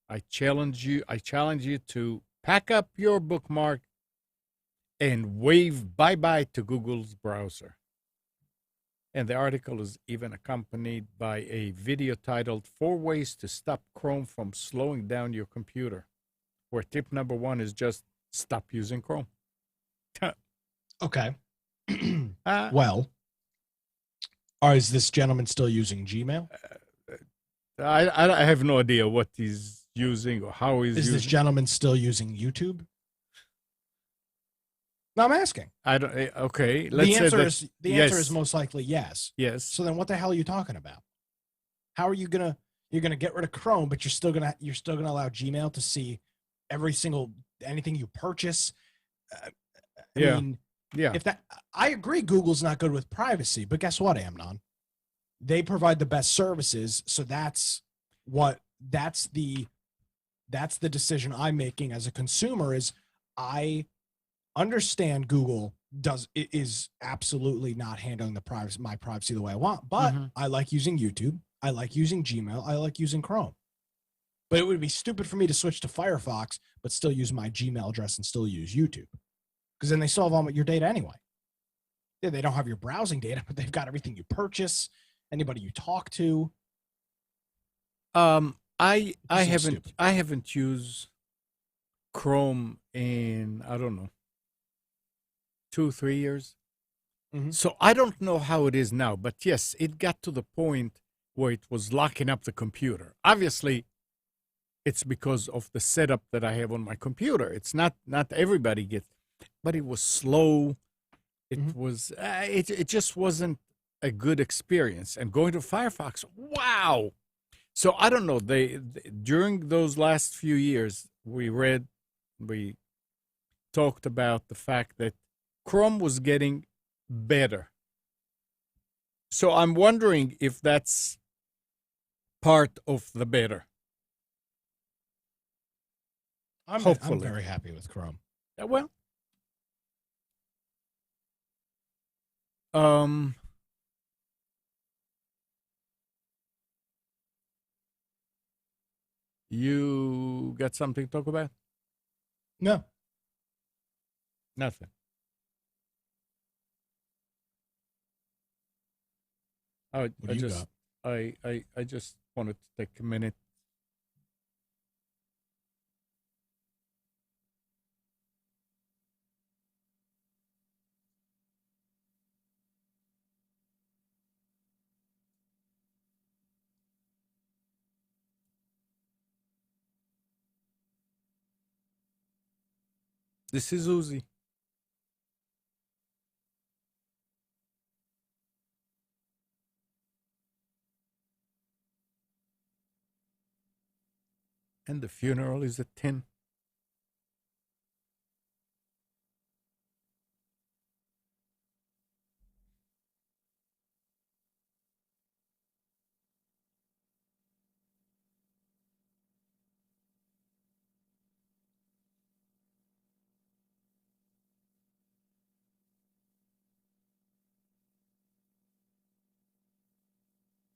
I challenge you to pack up your bookmark and wave bye-bye to Google's browser." And the article is even accompanied by a video titled 4 Ways to Stop Chrome from Slowing Down Your Computer, where tip number 1 is just stop using Chrome. Okay. Well, is this gentleman still using Gmail? I have no idea what he's using or how he's using. Is this gentleman still using YouTube? No, I'm asking. I don't. Okay, the answer is most likely yes. Yes. So then, what the hell are you talking about? How are you gonna get rid of Chrome, but you're still gonna allow Gmail to see anything you purchase? I mean, if that, I agree, Google's not good with privacy, but guess what, Amnon? They provide the best services, so that's the decision I'm making as a consumer. Is I understand Google is absolutely not handling my privacy the way I want, but I like using YouTube, I like using Gmail, I like using Chrome. But it would be stupid for me to switch to Firefox, but still use my Gmail address and still use YouTube, because then they still have all your data anyway. Yeah, they don't have your browsing data, but they've got everything you purchase, anybody you talk to. I haven't used Chrome in, I don't know, 2-3 years. So I don't know how it is now, but yes, it got to the point where it was locking up the computer. Obviously, it's because of the setup that I have on my computer. It's not everybody gets, but it was slow. It was it just wasn't a good experience. And going to Firefox, wow. So I don't know. They during those last few years, we talked about the fact that Chrome was getting better. So I'm wondering if that's part of the better. I'm very happy with Chrome. Well, You got something to talk about? No. Nothing. I, What I do you just, got? I just wanted to take a minute. This is Uzi. And the funeral is at 10.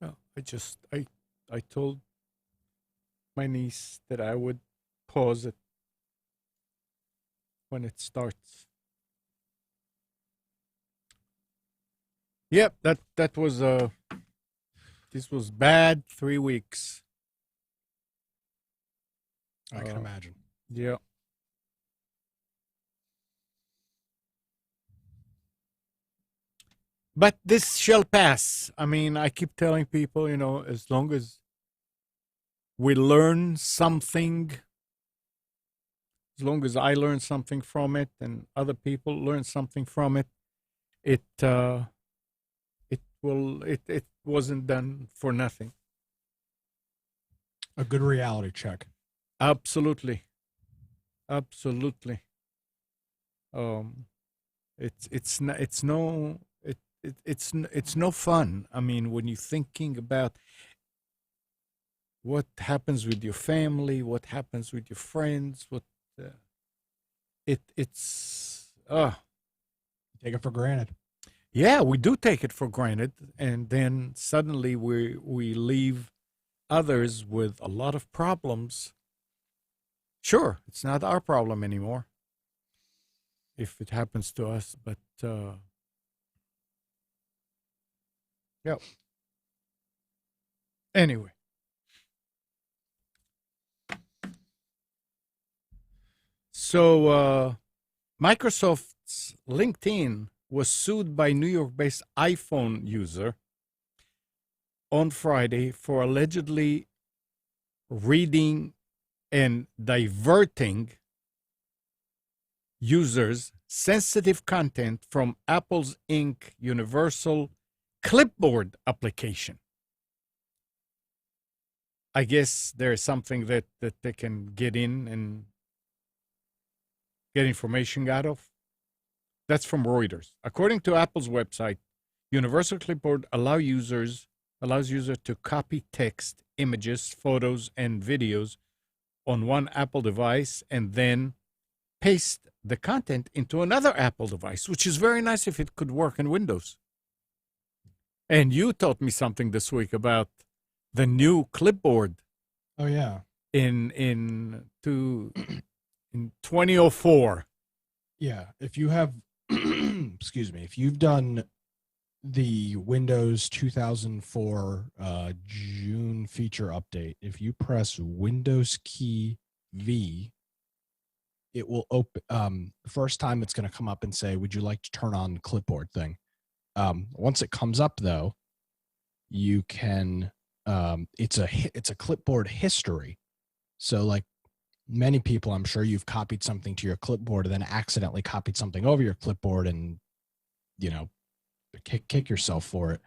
Well, I told my niece that I would pause it when it starts. Yep, that was this was bad 3 weeks. I can imagine. Yeah. But this shall pass. I mean, I keep telling people, as long as we learn something, as long as I learn something from it and other people learn something from it, it it wasn't done for nothing. A good reality check. Absolutely. It's no fun. I mean, when you're thinking about what happens with your family, what happens with your friends, what it's Take it for granted. yeah, we do take it for granted, and then suddenly we leave others with a lot of problems. Sure, it's not our problem anymore if it happens to us, but yeah. Anyway, so Microsoft's LinkedIn was sued by New York-based iPhone user on Friday for allegedly reading and diverting users' sensitive content from Apple's Inc. Universal Clipboard application. I guess there's something that they can get in and get information out of. That's from Reuters. According to Apple's website, Universal Clipboard allows users to copy text, images, photos, and videos on one Apple device and then paste the content into another Apple device, which is very nice if it could work in Windows. And you taught me something this week about the new Clipboard. Oh yeah. In 2004. Yeah. If you have excuse me, if you've done the Windows 2004 June feature update, if you press Windows key V, it will open. The first time it's going to come up and say, "Would you like to turn on the Clipboard thing?" Once it comes up, though, you can. It's a Clipboard history. So, like many people, I'm sure you've copied something to your clipboard and then accidentally copied something over your clipboard, and kick yourself for it.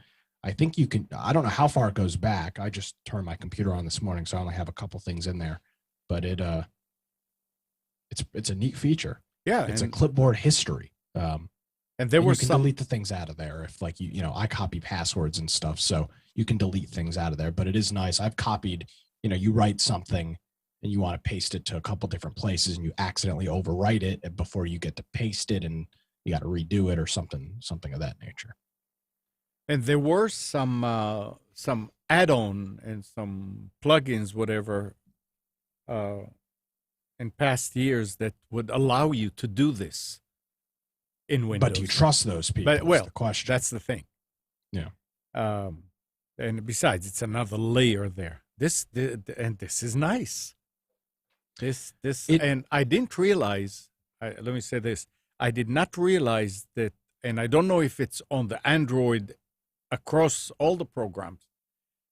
I think you can. I don't know how far it goes back. I just turned my computer on this morning, so I only have a couple things in there. But it's a neat feature. Yeah, it's a clipboard history. And there were you can delete the things out of there if, like, I copy passwords and stuff, so you can delete things out of there. But it is nice. I've copied. You write something and you want to paste it to a couple different places, and you accidentally overwrite it before you get to paste it, and you got to redo it or something of that nature. And there were some add-on and some plugins, whatever, uh, in past years that would allow you to do this in Windows. But do you trust those people? But, well, the question. that's the thing. Yeah. And besides, it's another layer there. This is nice. And I didn't realize. Let me say this: I did not realize that, and I don't know if it's on the Android across all the programs,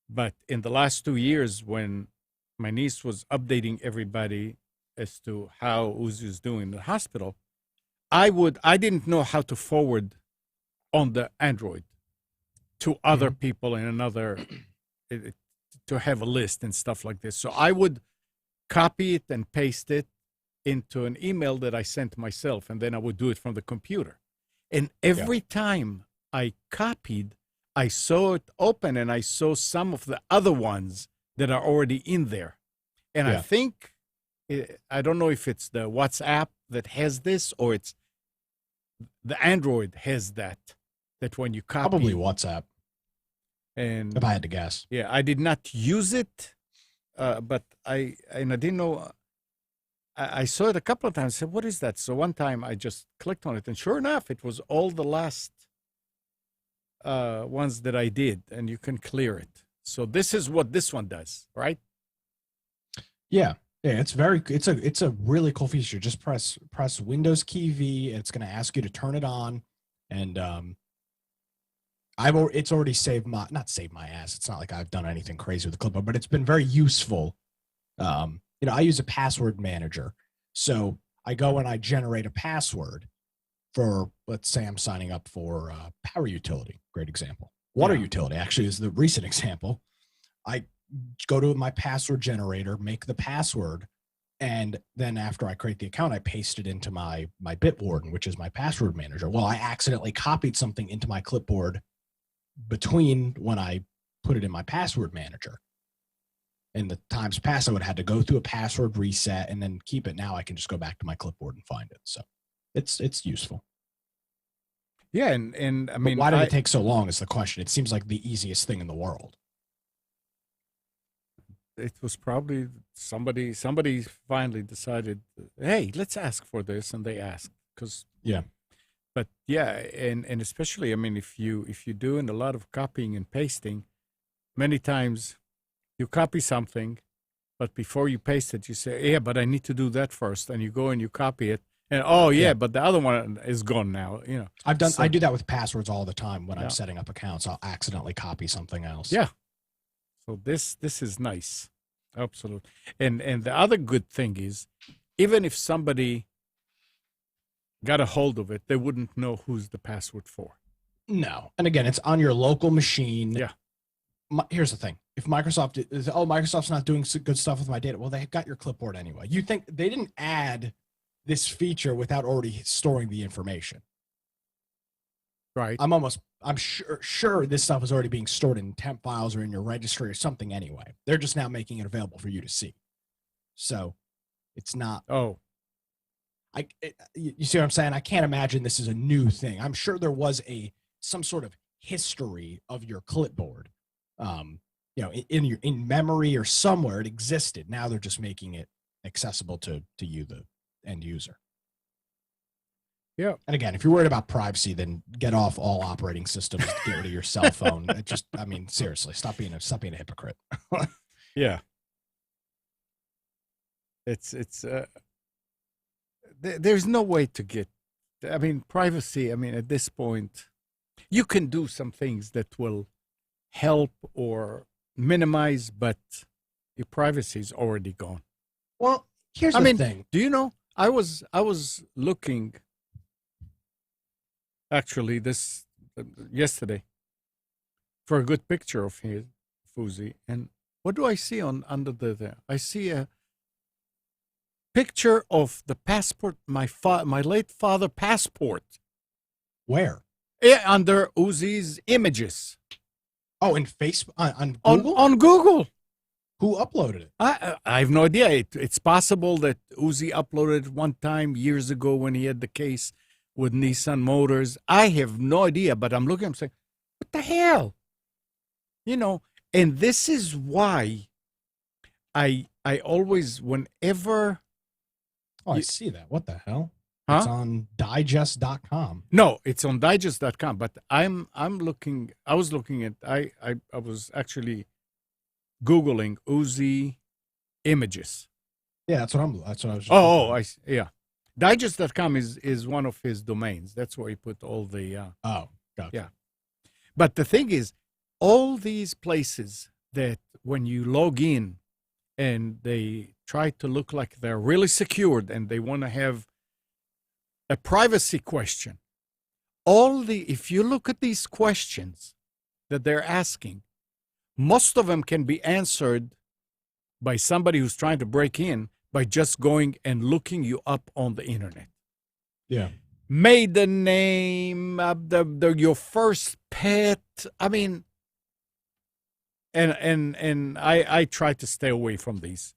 but in the last 2 years, when my niece was updating everybody as to how Uzi is doing in the hospital, I didn't know how to forward on the Android to other people in another, to have a list and stuff like this. So I would copy it and paste it into an email that I sent myself, and then I would do it from the computer. And every time I copied, I saw it open, and I saw some of the other ones that are already in there. And I think, I don't know if it's the WhatsApp that has this, or it's the Android has that when you copy. Probably WhatsApp. And if I had to guess. Yeah, I did not use it, but I didn't know. I saw it a couple of times. I said, what is that? So one time I just clicked on it, and sure enough, it was all the last ones that I did, and you can clear it. So this is what this one does, right? Yeah. Yeah, it's a really cool feature. Just press Windows key V. It's going to ask you to turn it on, and it's already not saved my ass. It's not like I've done anything crazy with the Clipboard, but it's been very useful. I use a password manager, so I go and I generate a password for, let's say I'm signing up for power utility. Great example. Water utility actually is the recent example. I go to my password generator, make the password, and then after I create the account, I paste it into my Bitwarden, which is my password manager. Well, I accidentally copied something into my Clipboard between when I put it in my password manager. In the times past, I would have had to go through a password reset and then keep it. Now I can just go back to my Clipboard and find it. So it's useful. Yeah, and I mean, but why did it take so long is the question. It seems like the easiest thing in the world. It was probably somebody finally decided, hey, let's ask for this, and they asked because But yeah, and especially, I mean, if you're doing a lot of copying and pasting, many times you copy something, but before you paste it, you say, yeah, but I need to do that first, and you go and you copy it, and but the other one is gone now. I do that with passwords all the time when I'm setting up accounts. I'll accidentally copy something else. Yeah. So this is nice, absolutely. And the other good thing is, even if somebody got a hold of it, they wouldn't know who's the password for. No. And again, it's on your local machine. Yeah. Here's the thing. If Microsoft's not doing good stuff with my data, well, they got your Clipboard anyway. You think they didn't add this feature without already storing the information. Right. I'm sure this stuff is already being stored in temp files or in your registry or something anyway. They're just now making it available for you to see. So it's not. Oh. You see what I'm saying? I can't imagine this is a new thing. I'm sure there was some sort of history of your Clipboard, in memory or somewhere it existed. Now they're just making it accessible to you, the end user. Yeah. And again, if you're worried about privacy, then get off all operating systems. Get rid of your cell phone. Seriously, stop being a hypocrite. Yeah. It's there's no way to get, privacy. At this point, you can do some things that will help or minimize, but your privacy is already gone. Well, here's the thing. Do you know, I was looking actually yesterday for a good picture of Uzi, and what do I see under there? I see a picture of the passport, my late father passport. Where? Yeah, under Uzi's images. Oh, in Facebook, on Google? On Google. Who uploaded it? I have no idea. It's possible that Uzi uploaded it one time years ago when he had the case with Nissan Motors. I have no idea, but I'm looking, I'm saying, what the hell? And this is why I I always, whenever, Oh, I you, see that. What the hell? It's huh? on digest.com. No, it's on digest.com, but I was looking at, I was actually Googling Uzi images. Yeah, that's what I was just looking Oh, at. yeah. Digest.com is one of his domains. That's where he put all the, Oh, gotcha. yeah. But the thing is, all these places that when you log in and they try to look like they're really secured and they want to have a privacy question, if you look at these questions that they're asking, most of them can be answered by somebody who's trying to break in by just going and looking you up on the internet. Yeah. Maiden name, your first pet. I mean, and I try to stay away from these.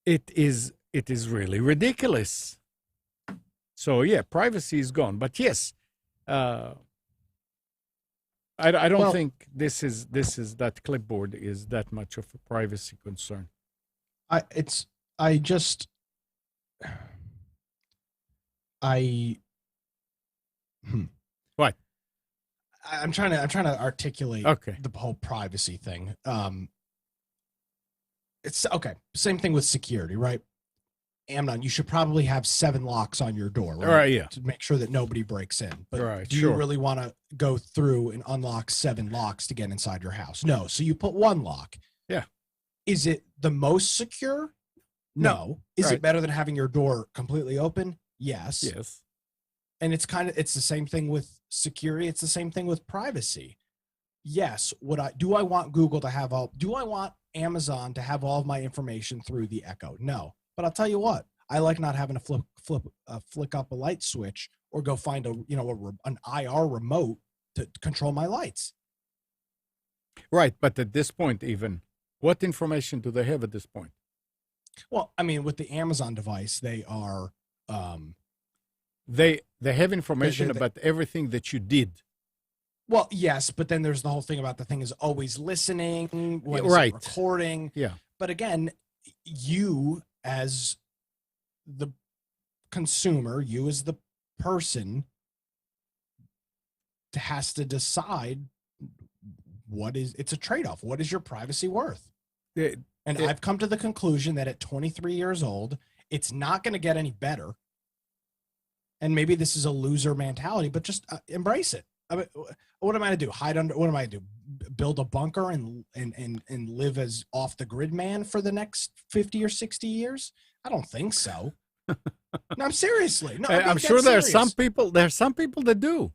It is really ridiculous. So yeah, privacy is gone. But yes, I don't Well, think this is that Clipboard is that much of a privacy concern. I just I What? I'm trying to articulate Okay. the whole privacy thing. It's okay. Same thing with security, right? Amnon, you should probably have 7 locks on your door, right? All right, yeah. To make sure that nobody breaks in. But Right, do you really want to go through and unlock 7 locks to get inside your house? No. So you put 1 lock. Yeah. Is it the most secure? No. Is it better than having your door completely open? Yes. Yes. And it's the same thing with security. It's the same thing with privacy. Yes. Do I want Google to have do I want Amazon to have all of my information through the Echo? No. But I'll tell you what, I like not having to flick up a light switch or go find an IR remote to control my lights. Right. But at this point, even what information do they have at this point? Well, I mean, with the Amazon device, they are, they have information about everything that you did. Well, yes, but then there's the whole thing about the thing is always listening, when right, recording. Yeah. But again, you as the consumer, you as the person has to decide it's a trade-off. What is your privacy worth? I've come to the conclusion that at 23 years old, it's not going to get any better. And maybe this is a loser mentality, but just embrace it. I mean, what am I going to do? Hide under? What am I going to do? Build a bunker and live as off the grid man for the next 50 or 60 years? I don't think so. No, I'm seriously. No, I'm sure there are some people. There are some people that do.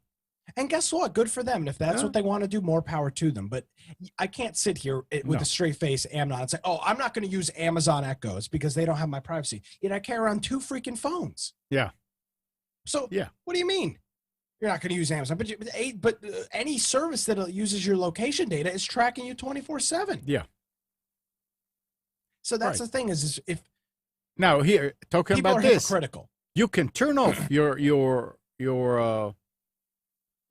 And guess what? Good for them. And if that's what they want to do, more power to them. But I can't sit here with a straight face, Amnon, and say, "Oh, I'm not going to use Amazon Echoes because they don't have my privacy." Yet I carry around 2 freaking phones. Yeah. So what do you mean? You're not going to use Amazon, but any service that uses your location data is tracking you 24/7. Yeah. So that's the thing is if now here talking people about are this, hypocritical. You can turn off your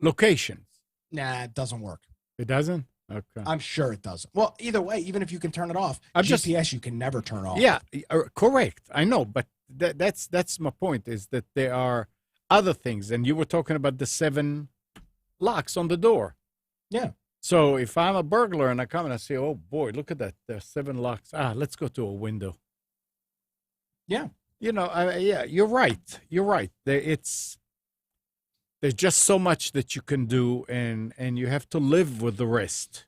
locations. Nah, it doesn't work. It doesn't. Okay. I'm sure it doesn't. Well, either way, even if you can turn it off, GPS you can never turn off. Yeah, correct. I know, but that's my point. Is that there are other things, and you were talking about the 7 locks on the door. Yeah. So if I'm a burglar and I come and I say, "Oh boy, look at that! There's 7 locks. Let's go to a window." Yeah. Yeah, you're right. You're right. There's just so much that you can do, and you have to live with the rest.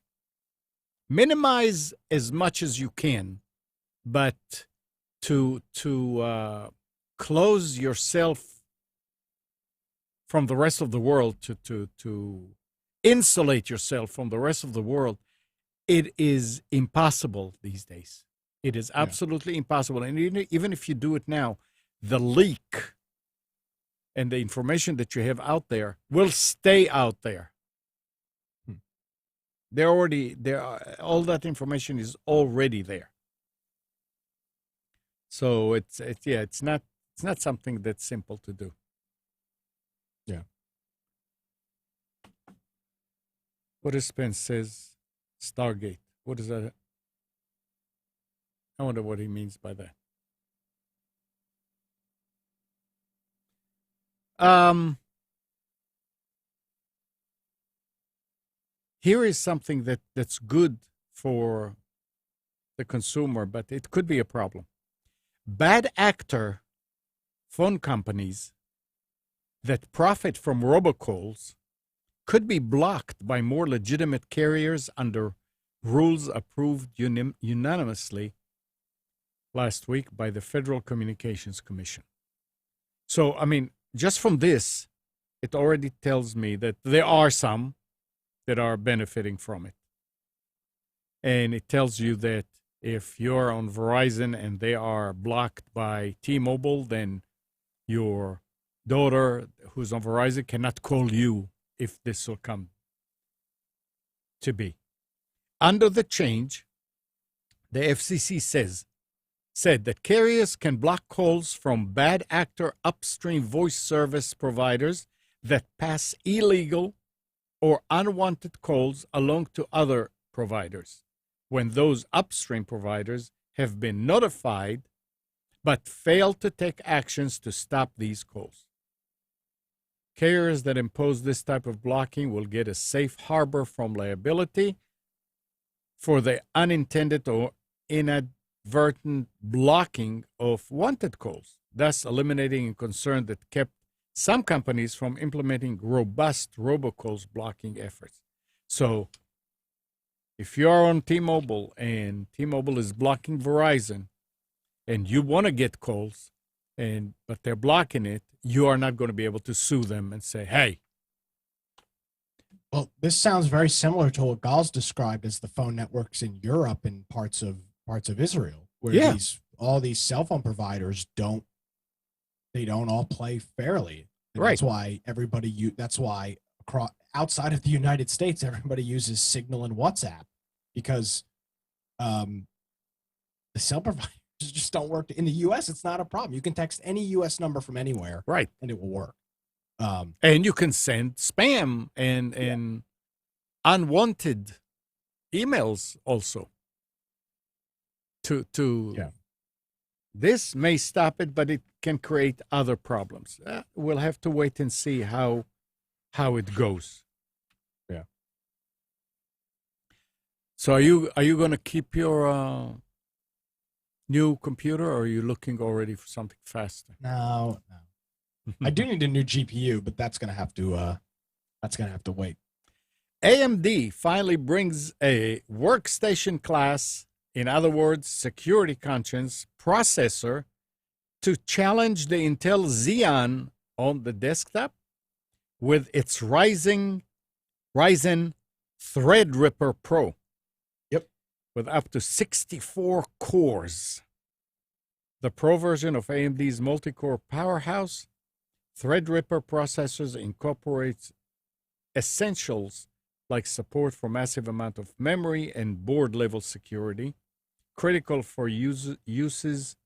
Minimize as much as you can, but to close yourself from the rest of the world, to insulate yourself from the rest of the world, it is impossible these days. It is absolutely impossible. And even if you do it now, the leak and the information that you have out there will stay out there. All that information is already there. So it's not something that's simple to do. Yeah. What does Spence says? Stargate. What is that? I wonder what he means by that. Here is something that's good for the consumer, but it could be a problem. Bad actor phone companies that profit from robocalls could be blocked by more legitimate carriers under rules approved unanimously last week by the Federal Communications Commission. So, I mean, just from this, it already tells me that there are some that are benefiting from it. And it tells you that if you're on Verizon and they are blocked by T-Mobile, then your daughter who's on Verizon cannot call you if this will come to be. Under the change, the FCC said that carriers can block calls from bad actor upstream voice service providers that pass illegal or unwanted calls along to other providers when those upstream providers have been notified but fail to take actions to stop these calls. Carriers that impose this type of blocking will get a safe harbor from liability for the unintended or inadvertent blocking of wanted calls, thus eliminating a concern that kept some companies from implementing robust robocalls blocking efforts. So if you are on T-Mobile and T-Mobile is blocking Verizon and you want to get calls, but they're blocking it, you are not going to be able to sue them and say, hey. Well, this sounds very similar to what Gals described as the phone networks in Europe and parts of Israel, where all these cell phone providers don't all play fairly. And right. That's why outside of the United States, everybody uses Signal and WhatsApp because the cell providers just don't work. In the U.S., it's not a problem. You can text any U.S. number from anywhere, right, and it will work. And you can send spam and unwanted emails also. This may stop it, but it can create other problems. We'll have to wait and see how it goes. Yeah. So are you going to keep your new computer, or are you looking already for something faster? No. I do need a new GPU, but that's gonna have to wait. AMD finally brings a workstation class, in other words, security conscious processor, to challenge the Intel Xeon on the desktop with its Ryzen Threadripper Pro. Yep. With up to 64 cores. The Pro version of AMD's multi-core powerhouse Threadripper processors incorporates essentials like support for massive amount of memory and board level security, critical for uses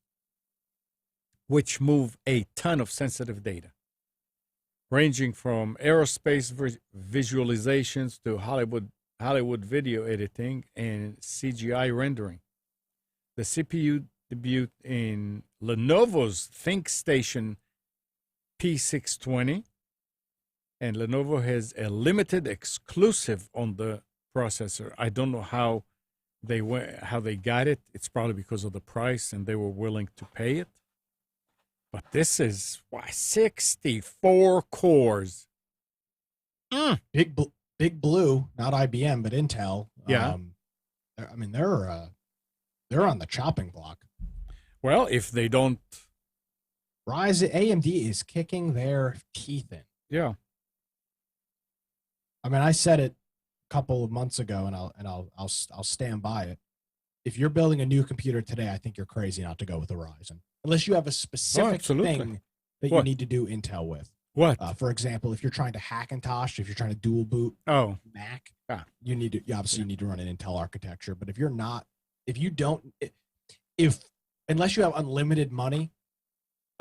which move a ton of sensitive data, ranging from aerospace visualizations to Hollywood video editing and CGI rendering. The CPU debuted in Lenovo's ThinkStation P620, and Lenovo has a limited exclusive on the processor. I don't know how they got it. It's probably because of the price and they were willing to pay it. But this is 64 cores. Big Blue, not IBM, but Intel. Yeah. I mean, they're on the chopping block. Well, if they don't, AMD is kicking their teeth in. Yeah. I mean, I said it a couple of months ago, and I'll stand by it. If you're building a new computer today, I think you're crazy not to go with a Ryzen, unless you have a specific thing that you need to do Intel with. What? For example, if you're trying to Hackintosh, if you're trying to dual boot Mac, you obviously need to run an Intel architecture. But if you're not, unless you have unlimited money,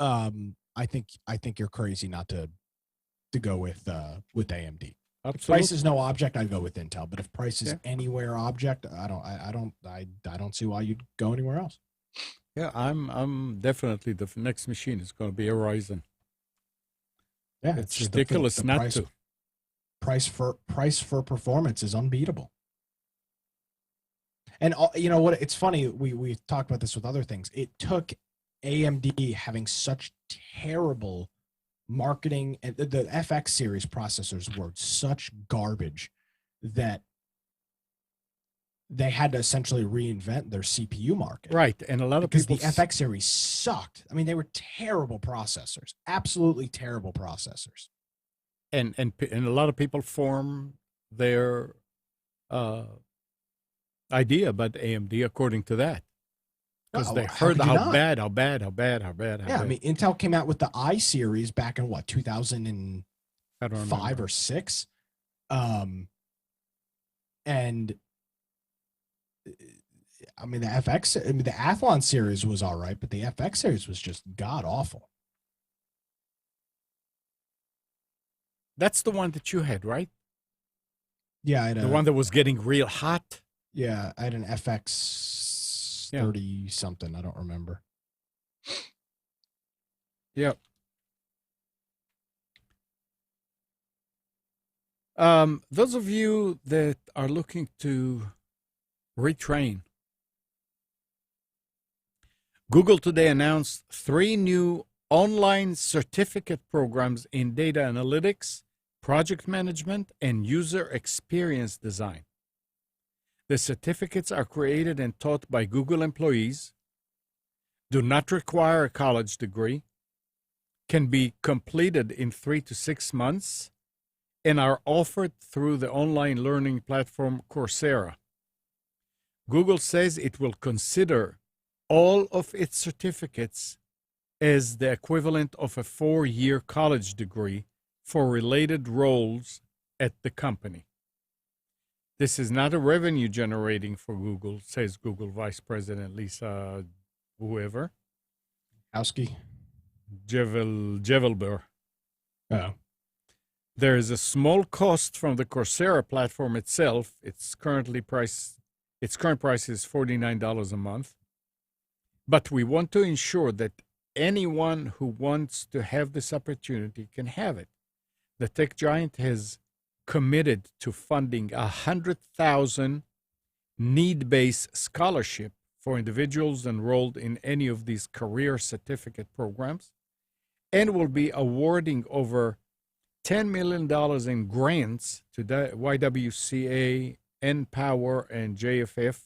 I think you're crazy not to go with AMD. Absolutely. If price is no object, I'd go with Intel. But if price is anywhere object, I don't see why you'd go anywhere else. Yeah, I'm definitely the next machine is going to be a Ryzen. Yeah, it's It's just ridiculous the not to. price for performance is unbeatable. And you know what? It's funny. We talked about this with other things. It took AMD having such terrible marketing, and the FX series processors were such garbage that they had to essentially reinvent their CPU market Right, and a lot of because people the FX series sucked. I mean, they were terrible processors, absolutely terrible processors. and a lot of people form their uh, idea about AMD according to that because Well, they how heard could you how not? bad, how bad, how bad, how bad, how Yeah, I bad. mean, Intel came out with the I series back in what 2005 I don't remember. or six, and I mean the FX. I mean the Athlon series was all right, but the FX series was just god awful. That's the one that you had, right? Yeah, The one that was getting real hot. I had an FX Yeah. 30 something. I don't remember. Yep. Those of you that are looking to retrain, Google today announced 3 new online certificate programs in data analytics, project management, and user experience design. The certificates are created and taught by Google employees, do not require a college degree, can be completed in 3 to 6 months, and are offered through the online learning platform Coursera. Google says it will consider all of its certificates as the equivalent of a 4-year college degree for related roles at the company. This is not a revenue generating for Google, says Google Vice President Lisa whoever. Howski. Jevelber. Oh. There is a small cost from the Coursera platform itself. Its current price is $49 a month. But we want to ensure that anyone who wants to have this opportunity can have it. The tech giant has committed to funding 100,000 need-based scholarship for individuals enrolled in any of these career certificate programs and will be awarding over $10 million in grants to YWCA, NPower, and JFF,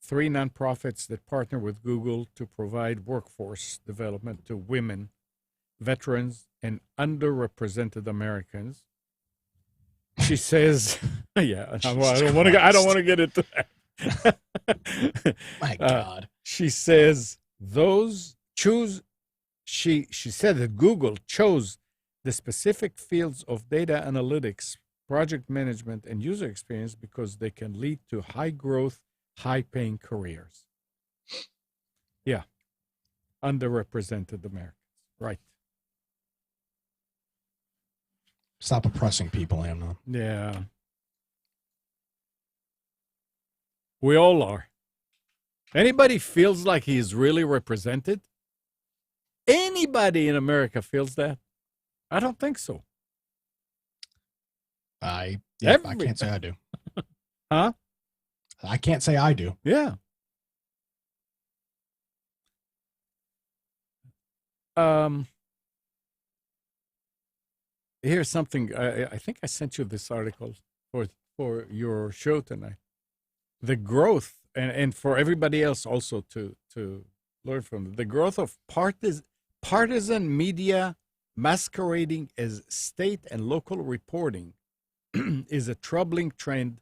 3 nonprofits that partner with Google to provide workforce development to women, veterans, and underrepresented Americans. She says, "Yeah, I don't want to get into that." My God. She says those choose. She said that Google chose the specific fields of data analytics, project management, and user experience because they can lead to high growth, high paying careers. Yeah, underrepresented Americans, right? Stop oppressing people, Amnon. Yeah. We all are. Anybody feels like he's really represented? Anybody in America feels that? I don't think so. I can't say I do. Huh? I can't say I do. Yeah. Here's something. I think I sent you this article for your show tonight. The growth, and for everybody else also to learn from it, the growth of partisan media masquerading as state and local reporting is a troubling trend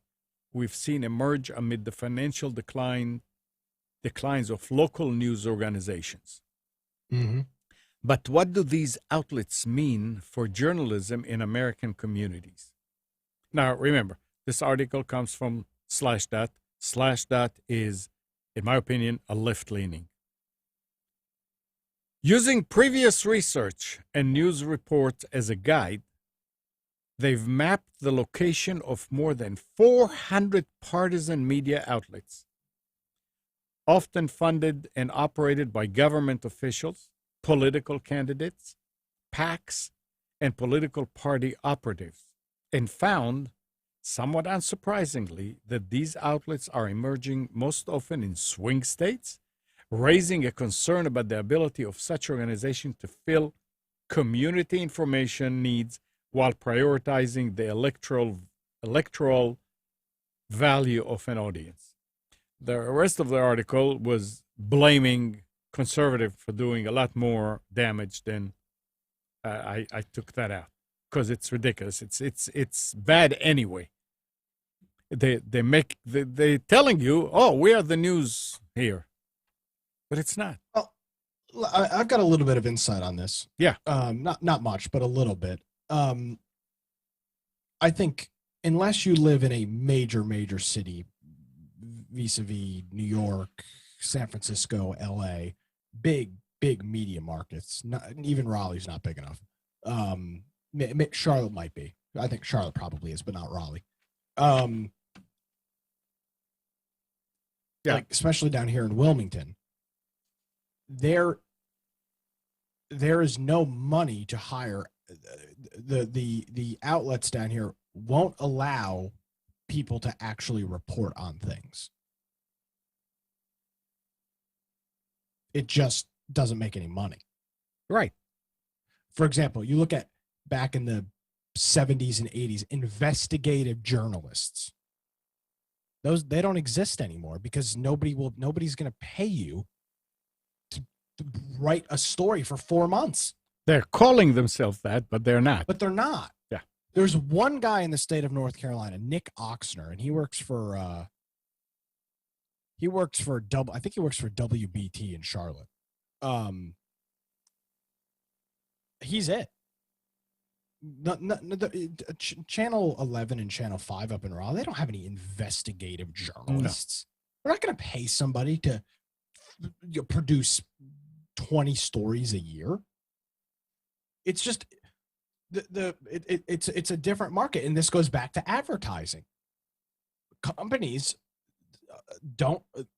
we've seen emerge amid the financial declines of local news organizations. Mm-hmm. But what do these outlets mean for journalism in American communities? Now, remember, this article comes from Slashdot. Slashdot is, in my opinion, a left-leaning. Using previous research and news reports as a guide, they've mapped the location of more than 400 partisan media outlets. often funded and operated by government officials, political candidates, PACs, and political party operatives, and found, somewhat unsurprisingly, that these outlets are emerging most often in swing states, raising a concern about the ability of such organizations to fill community information needs while prioritizing the electoral value of an audience. The rest of the article was blaming conservative for doing a lot more damage than I took that out because it's ridiculous. It's bad anyway. They're telling you, oh, we are the news here, but it's not. Well, I've got a little bit of insight on this. Yeah. Not much, but a little bit. I think unless you live in a major city, vis-a-vis New York, San Francisco, LA, big media markets. Not even Raleigh's not big enough. Charlotte might be. I think Charlotte probably is, but not Raleigh. Yeah. Like especially down here in Wilmington, there is no money to hire. The outlets down here won't allow people to actually report on things. It just doesn't make any money. Right. For example, you look at back in the 70s and 80s, investigative journalists. They don't exist anymore because nobody's going to pay you to write a story for 4 months. They're calling themselves that, but they're not. But they're not. Yeah. There's one guy in the state of North Carolina, Nick Oxner, and he works for I think he works for WBT in Charlotte. He's it. Channel 11 and Channel 5 up in Raleigh, they don't have any investigative journalists. No. They're not going to pay somebody to produce 20 stories a year. It's just it's a different market, and this goes back to advertising. Companies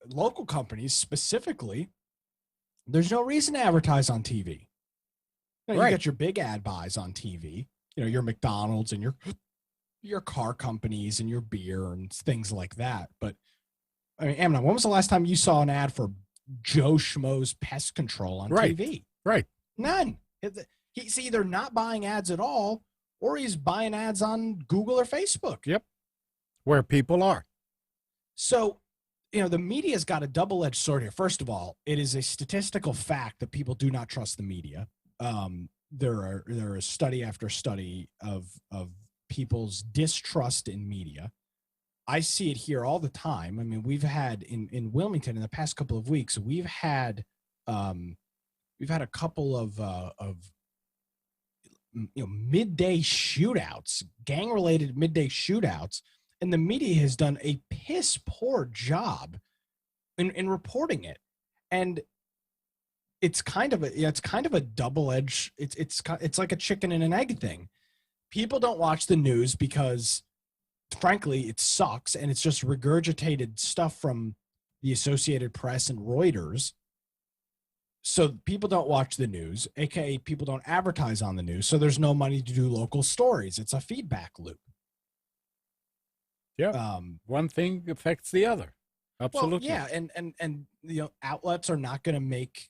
local companies specifically, there's no reason to advertise on TV. You right. Get your big ad buys on TV, your McDonald's and your car companies and your beer and things like that. But I mean, Amnon, when was the last time you saw an ad for Joe Schmo's Pest Control on TV? Right. None. He's either not buying ads at all or he's buying ads on Google or Facebook. Yep. Where people are. So, the media's got a double-edged sword here. First of all, it is a statistical fact that people do not trust the media. There is study after study of people's distrust in media. I see it here all the time. I mean, we've had in Wilmington in the past couple of weeks, we've had a couple of midday shootouts, gang-related midday shootouts, and the media has done a piss poor job in reporting it. And it's kind of a double-edged. It's like a chicken and an egg thing. People don't watch the news because, frankly, it sucks, and it's just regurgitated stuff from the Associated Press and Reuters. So people don't watch the news, aka people don't advertise on the news. So there's no money to do local stories. It's a feedback loop. Yeah. One thing affects the other. Absolutely. Well, yeah, and outlets are not going to make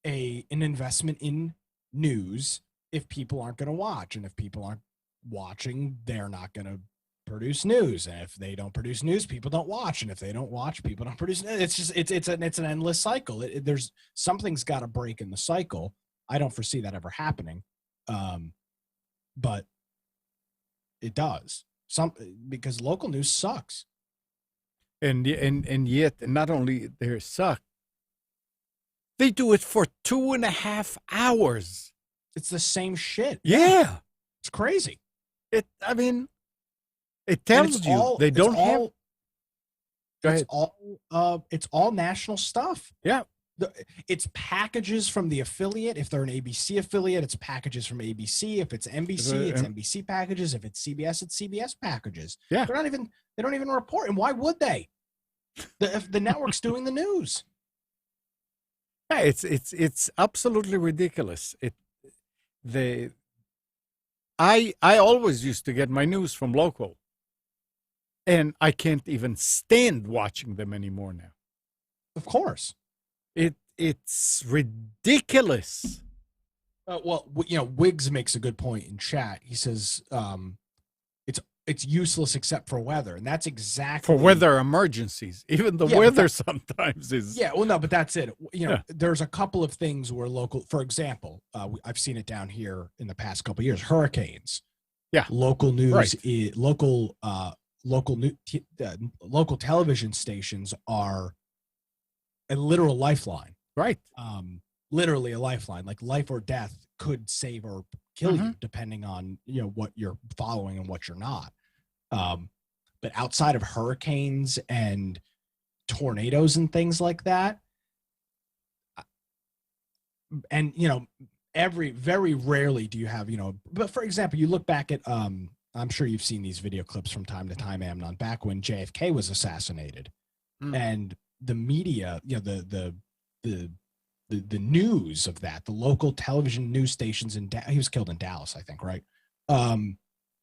an investment in news if people aren't going to watch, and if people aren't watching, they're not going to produce news, and if they don't produce news, people don't watch, and if they don't watch, people don't produce. It's an endless cycle. There's something's got to break in the cycle. I don't foresee that ever happening, but it does. Because local news sucks, and yet not only they suck, they do it for 2.5 hours. It's the same shit. Yeah, it's crazy. It tells you they don't have. Go ahead. It's all national stuff. Yeah. It's packages from the affiliate. If they're an ABC affiliate, it's packages from ABC. If it's NBC, it's NBC packages. If it's CBS, it's CBS packages. Yeah. They don't even report. And why would they? The network's doing the news. Yeah, it's absolutely ridiculous. The I always used to get my news from local, and I can't even stand watching them anymore now. Of course. It's ridiculous. Well, Wiggs makes a good point in chat. He says it's useless except for weather, and that's exactly For weather emergencies. Even the Yeah, but weather sometimes is. Yeah, well, no, but that's it. Yeah. There's a couple of things where local, for example, I've seen it down here in the past couple of years. Hurricanes. Yeah. Local news, Right. local television stations are a literal lifeline. Right. Literally a lifeline. Like life or death could save or kill Mm-hmm. you, depending on what you're following and what you're not. But outside of hurricanes and tornadoes and things like that, and very rarely do you have but for example, you look back at I'm sure you've seen these video clips from time to time, Amnon, back when JFK was assassinated. And the media, the news of that, the local television news stations he was killed in Dallas, I think, right?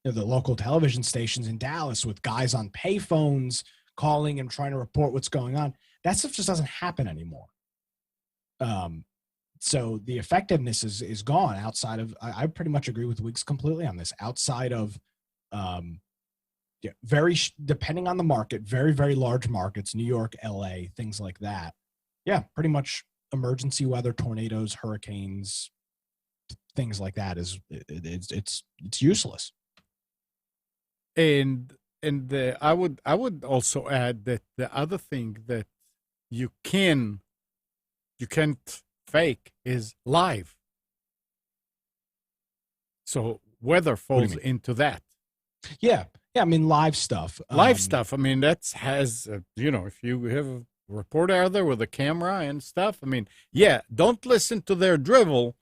The local television stations in Dallas with guys on payphones calling and trying to report what's going on. That stuff just doesn't happen anymore. So the effectiveness is gone outside of, I pretty much agree with Wiggs completely on this, outside of depending on the market, very, very large markets, New York, LA, things like that. Yeah, pretty much emergency weather, tornadoes, hurricanes, things like that it's useless. And I would also add that the other thing that you can't fake is live. So weather falls into that. Yeah. I mean, live stuff. Live stuff. I mean, that's has if you have a reporter out there with a camera and stuff. I mean, yeah, don't listen to their drivel,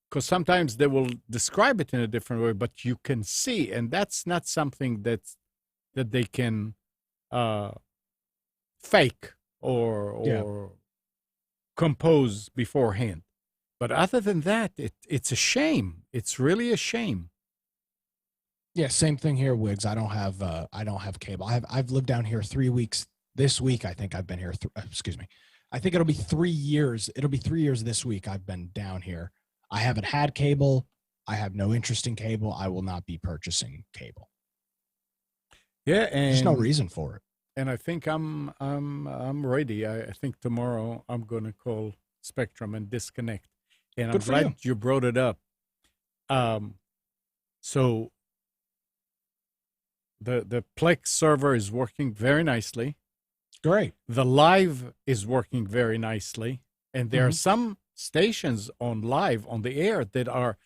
because sometimes they will describe it in a different way, but you can see, and that's not something that they can fake or compose beforehand. But other than that, it's a shame. It's really a shame. Yeah, same thing here, Wiggs. I don't have cable. I've lived down here 3 weeks. This week, I think I've been here. Excuse me. I think it'll be 3 years. It'll be 3 years this week I've been down here. I haven't had cable. I have no interest in cable. I will not be purchasing cable. Yeah, and there's no reason for it. And I think I'm ready. I think tomorrow I'm going to call Spectrum and disconnect. And I'm glad you brought it up. So the Plex server is working very nicely. Great. The live is working very nicely. And there are some stations on live on the air that are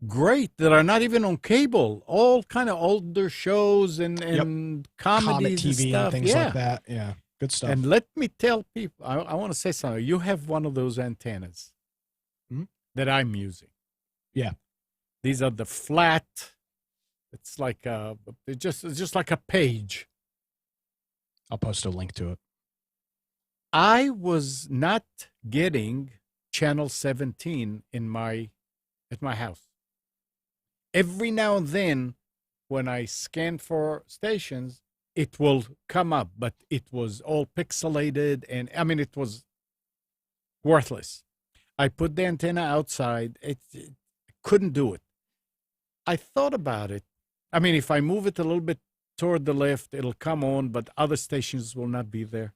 great, that are not even on cable. All kind of older shows and comedies and stuff. And things like that. Yeah, good stuff. And let me tell people, I want to say something. You have one of those antennas that I'm using. Yeah. These are the flat. It's like it's just like a page. I'll post a link to it. I was not getting channel 17 at my house. Every now and then, when I scan for stations, it will come up, but it was all pixelated, and I mean, it was worthless. I put the antenna outside. It couldn't do it. I thought about it. I mean, if I move it a little bit toward the left, it'll come on, but other stations will not be there.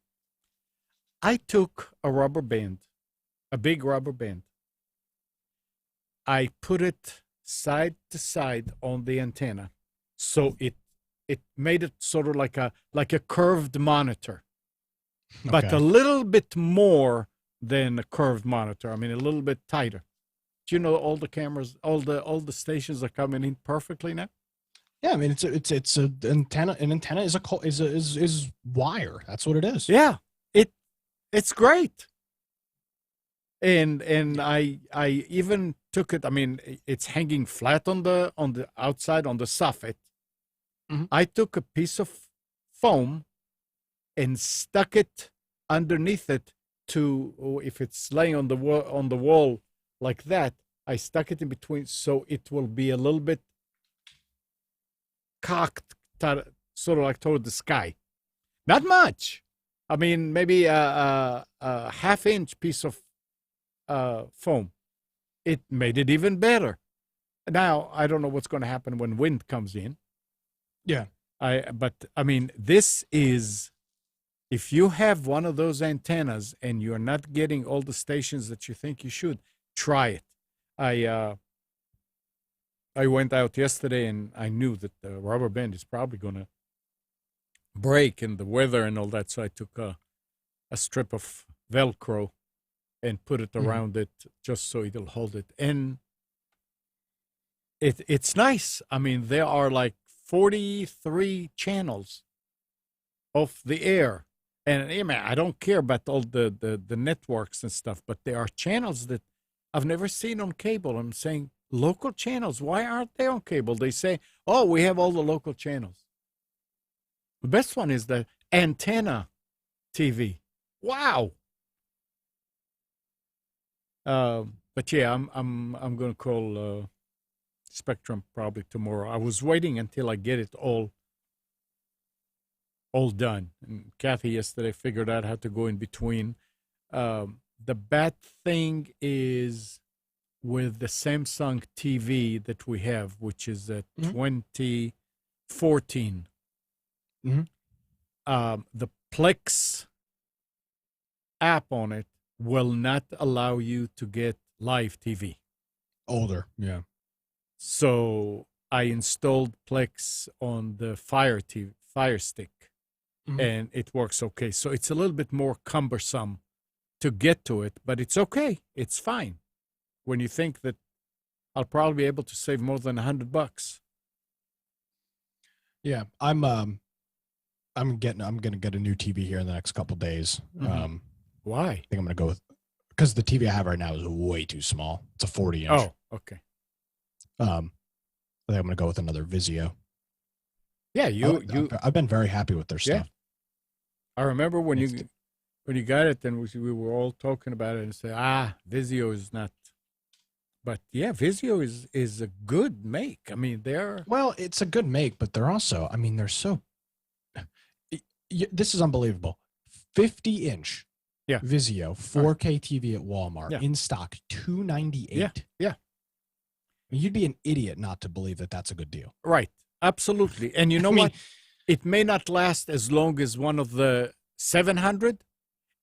I took a rubber band, a big rubber band. I put it side to side on the antenna, so it made it sort of like a curved monitor, but a little bit more than a curved monitor. I mean, a little bit tighter. Do you know all the cameras, all the stations are coming in perfectly now? Yeah, I mean it's an antenna. An antenna is wire. That's what it is. Yeah, it's great. And I even took it. I mean, it's hanging flat on the outside on the soffit. I took a piece of foam, and stuck it underneath it if it's laying on the wall like that, I stuck it in between so it will be a little bit cocked, sort of like toward the sky. Not much. I mean, maybe a half-inch piece of foam. It made it even better. Now, I don't know what's going to happen when wind comes in. Yeah. But I mean, this is, if you have one of those antennas and you're not getting all the stations that you think you should, try it. I went out yesterday and I knew that the rubber band is probably going to break in the weather and all that. So I took a strip of Velcro and put it around it just so it'll hold it. And it's nice. I mean, there are like 43 channels of the air. And I don't care about all the networks and stuff, but there are channels that I've never seen on cable. I'm saying, local channels, why aren't they on cable? They say, oh, we have all the local channels. The best one is the antenna TV. Wow. But yeah, I'm going to call Spectrum probably tomorrow. I was waiting until I get it all done. And Kathy yesterday figured out how to go in between. The bad thing is with the Samsung TV that we have, which is a 2014. The Plex app on it will not allow you to get live TV. Older, yeah. So I installed Plex on the Fire Stick, and it works okay. So it's a little bit more cumbersome to get to it, but it's okay. It's fine. When you think that I'll probably be able to save more than $100. Yeah, I'm gonna get a new TV here in the next couple days. Why? I think I'm gonna go with, because the TV I have right now is way too small. It's a 40-inch. Oh, okay. I think I'm gonna go with another Vizio. Yeah, I've been very happy with their stuff. I remember when you got it, and we were all talking about it and say, Vizio is not. But yeah, Vizio is a good make. I mean, it's a good make, but they're also, I mean, they're so. This is unbelievable. 50-inch Vizio 4K TV at Walmart in stock, $298. Yeah. You'd be an idiot not to believe that that's a good deal. Right. Absolutely. And you know what? It may not last as long as one of the 700.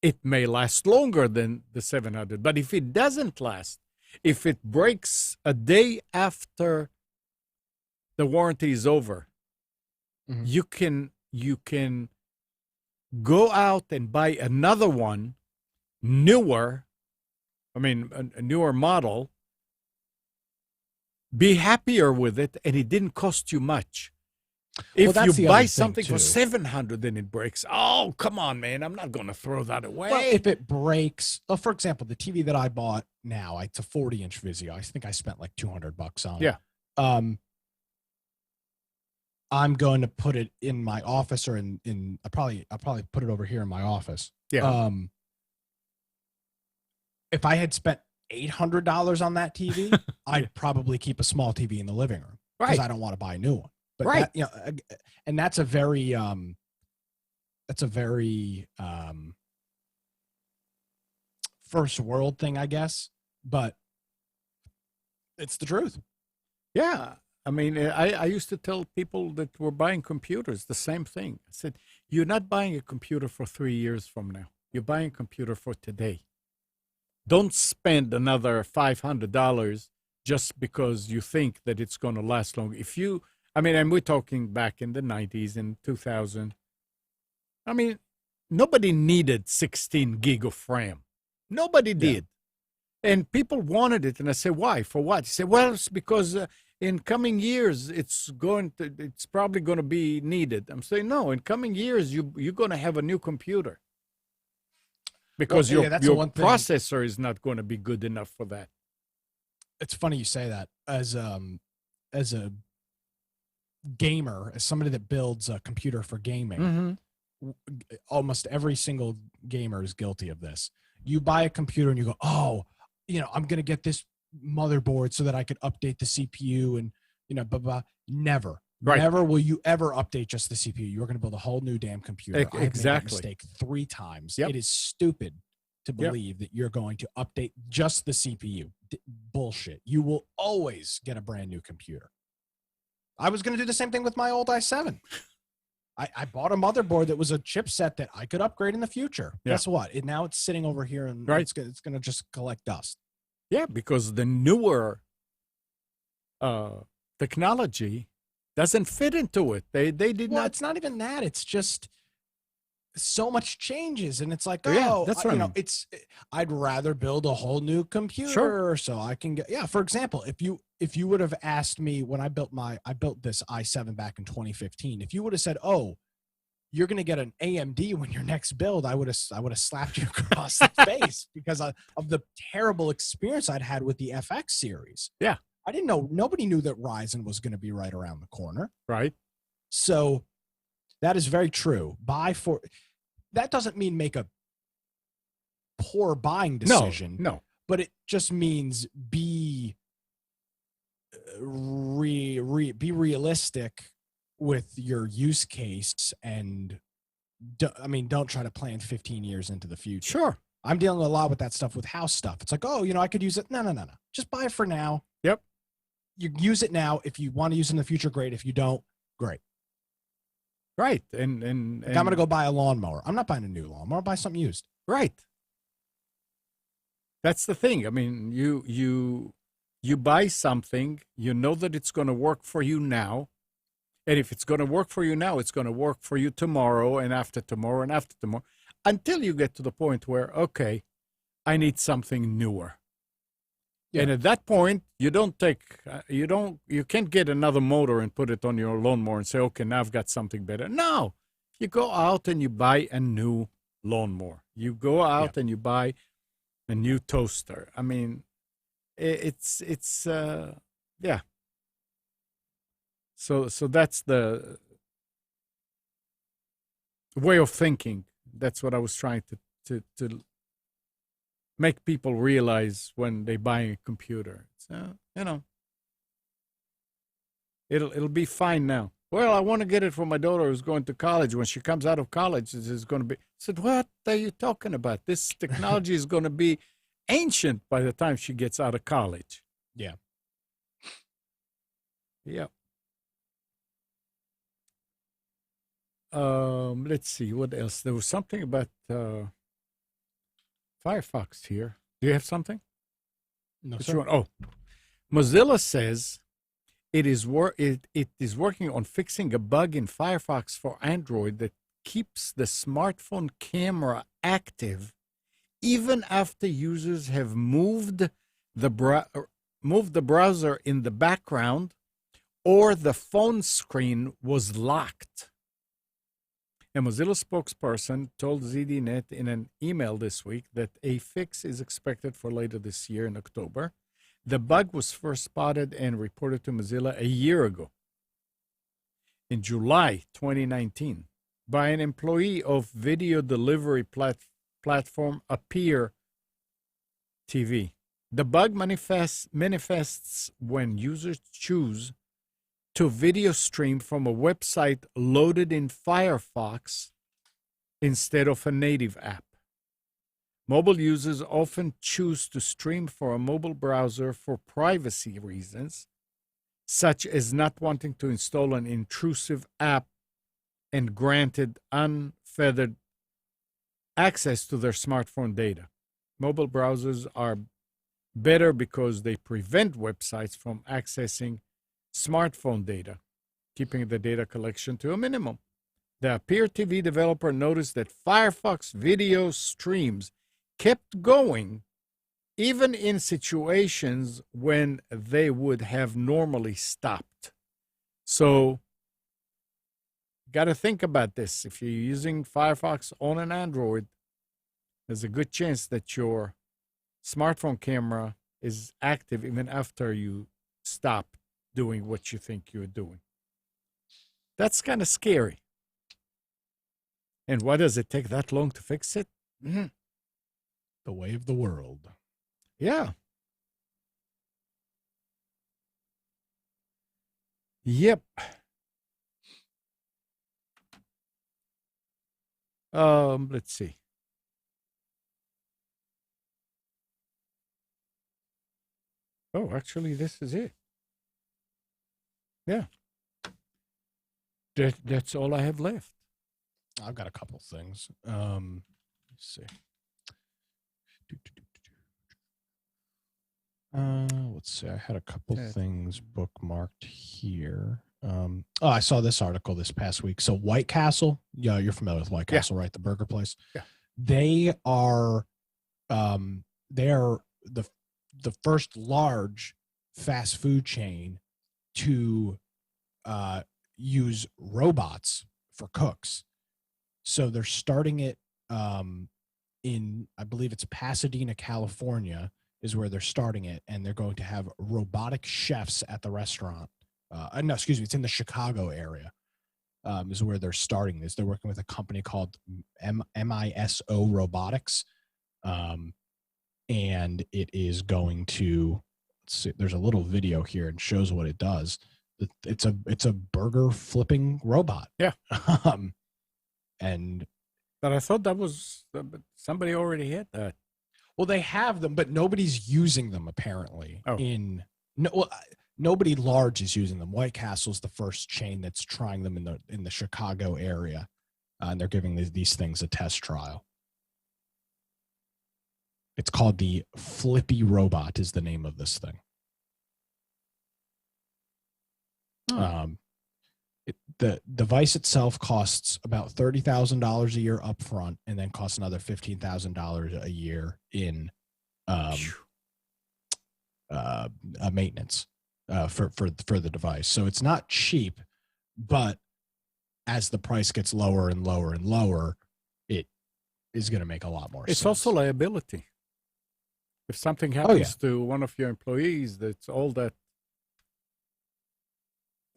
It may last longer than the 700. But if it doesn't last, if it breaks a day after the warranty is over, you can go out and buy another one, newer, a newer model, be happier with it, and it didn't cost you much. If you buy something for 700, then it breaks. Oh, come on, man. I'm not going to throw that away. Well, if it breaks, for example, the TV that I bought now, it's a 40-inch Vizio. I think I spent like $200 on it. Yeah. I'm going to put it in my office, or I'll probably put it over here in my office. Yeah. If I had spent $800 on that TV, I'd probably keep a small TV in the living room because I don't want to buy a new one. But and that's a very first world thing, I guess, but it's the truth. Yeah. I mean, I used to tell people that were buying computers the same thing. I said, you're not buying a computer for 3 years from now. You're buying a computer for today. Don't spend another $500 just because you think that it's going to last long. And we're talking back in the 90s and 2000. I mean, nobody needed 16 gig of RAM. Nobody did. And people wanted it. And I said, why? For what? He said, well, it's because in coming years, it's probably going to be needed. I'm saying, no, in coming years, you're going to have a new computer. Because your processor is not going to be good enough for that. It's funny you say that. As a gamer, as somebody that builds a computer for gaming, almost every single gamer is guilty of this. You buy a computer and you go, oh, I'm going to get this motherboard so that I could update the CPU and, blah, blah. Never. Right. Never will you ever update just the CPU. You're going to build a whole new damn computer. I've made that mistake 3 times. Yep. It is stupid to believe that you're going to update just the CPU. Bullshit. You will always get a brand new computer. I was going to do the same thing with my old i7. I bought a motherboard that was a chipset that I could upgrade in the future. Yeah. Guess what? Now it's sitting over here and it's going to just collect dust. Yeah, because the newer technology doesn't fit into it. They did not. It's not even that. It's just so much changes, and it's like, that's right. I'd rather build a whole new computer so I can get. Yeah, for example, if you would have asked me when I built this i7 back in 2015, if you would have said, "Oh, you're going to get an AMD when your next build," I would have slapped you across the face because of the terrible experience I'd had with the FX series. Yeah. I didn't know. Nobody knew that Ryzen was going to be right around the corner. Right. So that is very true. That doesn't mean make a poor buying decision. No. But it just means be realistic with your use case and don't try to plan 15 years into the future. Sure. I'm dealing a lot with that stuff with house stuff. It's like, I could use it. No. Just buy it for now. Yep. You use it now. If you want to use it in the future, great. If you don't, great. Right. And I'm going to go buy a lawnmower. I'm not buying a new lawnmower. I'll buy something used. Right. That's the thing. I mean, you buy something, you know that it's going to work for you now. And if it's going to work for you now, it's going to work for you tomorrow and after tomorrow and after tomorrow until you get to the point where, okay, I need something newer. Yeah. And at that point, you can't get another motor and put it on your lawnmower and say, okay, now I've got something better. No, you go out and you buy a new lawnmower. You go out and you buy a new toaster. I mean, it's yeah. So that's the way of thinking. That's what I was trying to make people realize when they buy a computer. So, it'll be fine now. Well, I want to get it for my daughter who's going to college. When she comes out of college, this is going to be. I said, what are you talking about? This technology is going to be ancient by the time she gets out of college. Yeah. Yeah. Let's see what else. There was something about FireFox here. Do you have something? No, sir. Oh, Mozilla says it is working on fixing a bug in FireFox for Android that keeps the smartphone camera active even after users have moved the browser in the background or the phone screen was locked. A Mozilla spokesperson told ZDNet in an email this week that a fix is expected for later this year in October. The bug was first spotted and reported to Mozilla a year ago, in July 2019, by an employee of video delivery platform Appear TV. The bug manifests when users choose to video stream from a website loaded in FireFox instead of a native app. Mobile users often choose to stream for a mobile browser for privacy reasons, such as not wanting to install an intrusive app and granted unfettered access to their smartphone data. Mobile browsers are better because they prevent websites from accessing smartphone data, keeping the data collection to a minimum. The Appear TV developer noticed that FireFox video streams kept going even in situations when they would have normally stopped. So, got to think about this. If you're using FireFox on an Android, there's a good chance that your smartphone camera is active even after you stop doing what you think you're doing. That's kind of scary. And why does it take that long to fix it? Mhm. The way of the world. Yeah. Yep. Let's see. Oh, actually, this is it. Yeah. That's all I have left. I've got a couple things. Let's see. Let's see. I had a couple things bookmarked here. I saw this article this past week. So White Castle, yeah, you're familiar with White Castle, right? The burger place. Yeah. They are the first large fast food chain to use robots for cooks. So they're starting it in, I believe it's Pasadena, California, is where they're starting it, and they're going to have robotic chefs at the restaurant. No, excuse me, it's in the Chicago area. Is where they're starting this. They're working with a company called MISO Robotics, and it is going to. Let's see, there's a little video here and shows what it does. It's a burger flipping robot. Yeah. And but I thought that was somebody already had that. Well, they have them, but nobody's using them apparently. Oh. Nobody large is using them. White Castle's the first chain that's trying them in the Chicago area, and they're giving these things a test trial. It's called the Flippy Robot is the name of this thing. The device itself costs about $30,000 a year up front, and then costs another $15,000 a year in maintenance for the device. So it's not cheap, but as the price gets lower and lower and lower, it is going to make a lot more sense. It's also liability. If something happens to one of your employees, that's all that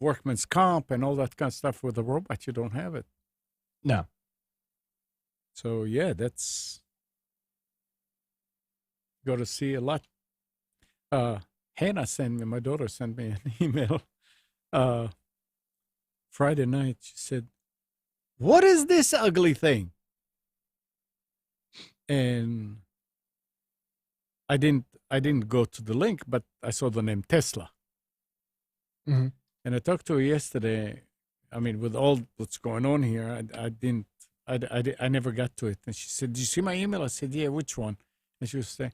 workman's comp and all that kind of stuff with the robot, you don't have it. No. So yeah, that's go to see a lot. Hannah my daughter sent me an email Friday night. She said, "What is this ugly thing?" And I didn't go to the link, but I saw the name Tesla. Mm-hmm. And I talked to her yesterday. I mean, with all what's going on here, I never got to it. And she said, "Did you see my email?" I said, "Yeah, which one?" And she was saying,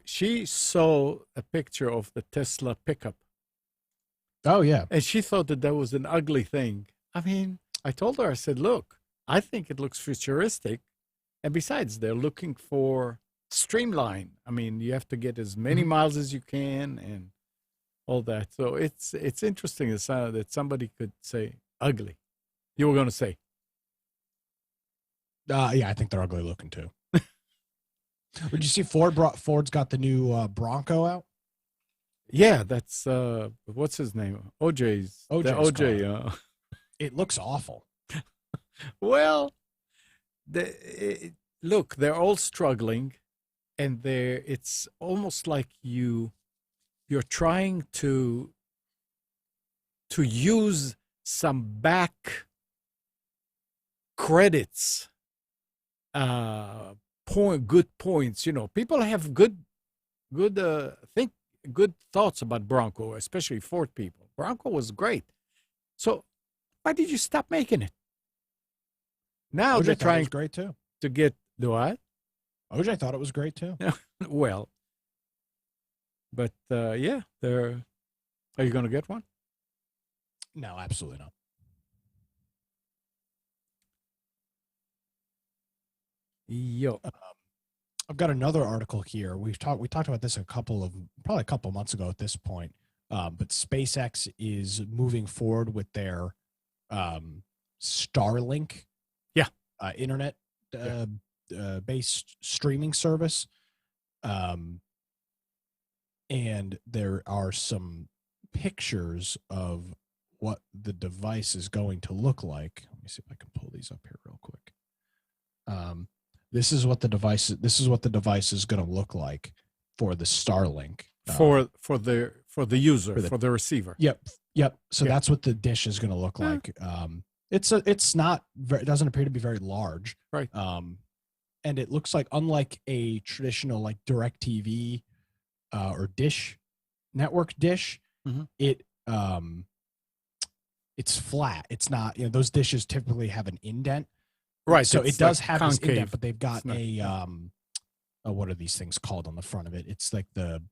she saw a picture of the Tesla pickup. Oh, yeah. And she thought that was an ugly thing. I mean, I told her, I said, "Look, I think it looks futuristic. And besides, they're looking for streamline. I mean, you have to get as many miles as you can and all that." So it's interesting that somebody could say ugly. You were going to say? Yeah, I think they're ugly looking too. Did you see Ford's got the new Bronco out? Yeah, that's what's his name? OJ's. OJ. It looks awful. Well, look, they're all struggling, and it's almost like you're trying to use some back credits, good points. You know, people have good thoughts about Bronco, especially Ford people. Bronco was great. So why did you stop making it? Now they're trying great too. To get the what? OJ thought it was great too. Well, but yeah, are you going to get one? No, absolutely not. Yo, I've got another article here. We talked about this probably a couple months ago at this point. But SpaceX is moving forward with their Starlink, internet based streaming service. And there are some pictures of what the device is going to look like. Let me see if I can pull these up here real quick. this is what the device is going to look like for the Starlink. For the user, for the receiver. Yep. So that's what the dish is going to look like. It doesn't appear to be very large. Right. And it looks like, unlike a traditional like DirecTV or dish network dish, it's flat. It's not, those dishes typically have an indent. Right. So it does have concave. this indent, but they've got what are these things called on the front of it? It's like the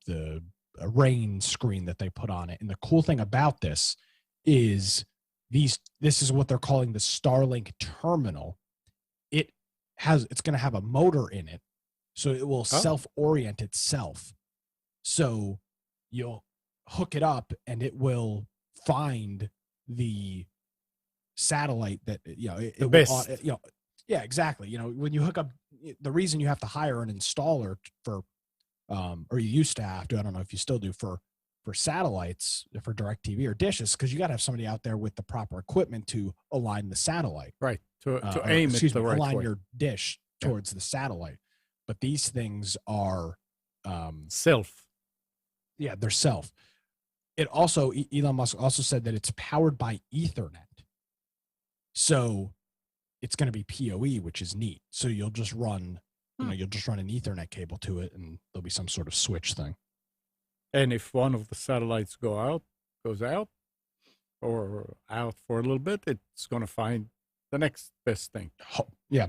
rain screen that they put on it. And the cool thing about this is this is what they're calling the Starlink Terminal. It's going to have a motor in it, so it will self-orient itself. So you'll hook it up and it will find the satellite that it best. Yeah, exactly. When you hook up, the reason you have to hire an installer for or you used to have to, I don't know if you still do, for satellites, for DirecTV or dishes, because you got to have somebody out there with the proper equipment to align the satellite, right, to aim it the right align way. your dish towards the satellite. But these things are self. Yeah, they're self. It also, Elon Musk also said that it's powered by Ethernet, so it's going to be PoE, which is neat. So you'll just run an Ethernet cable to it, and there'll be some sort of switch thing. And if one of the satellites goes out or out for a little bit, it's going to find the next best thing.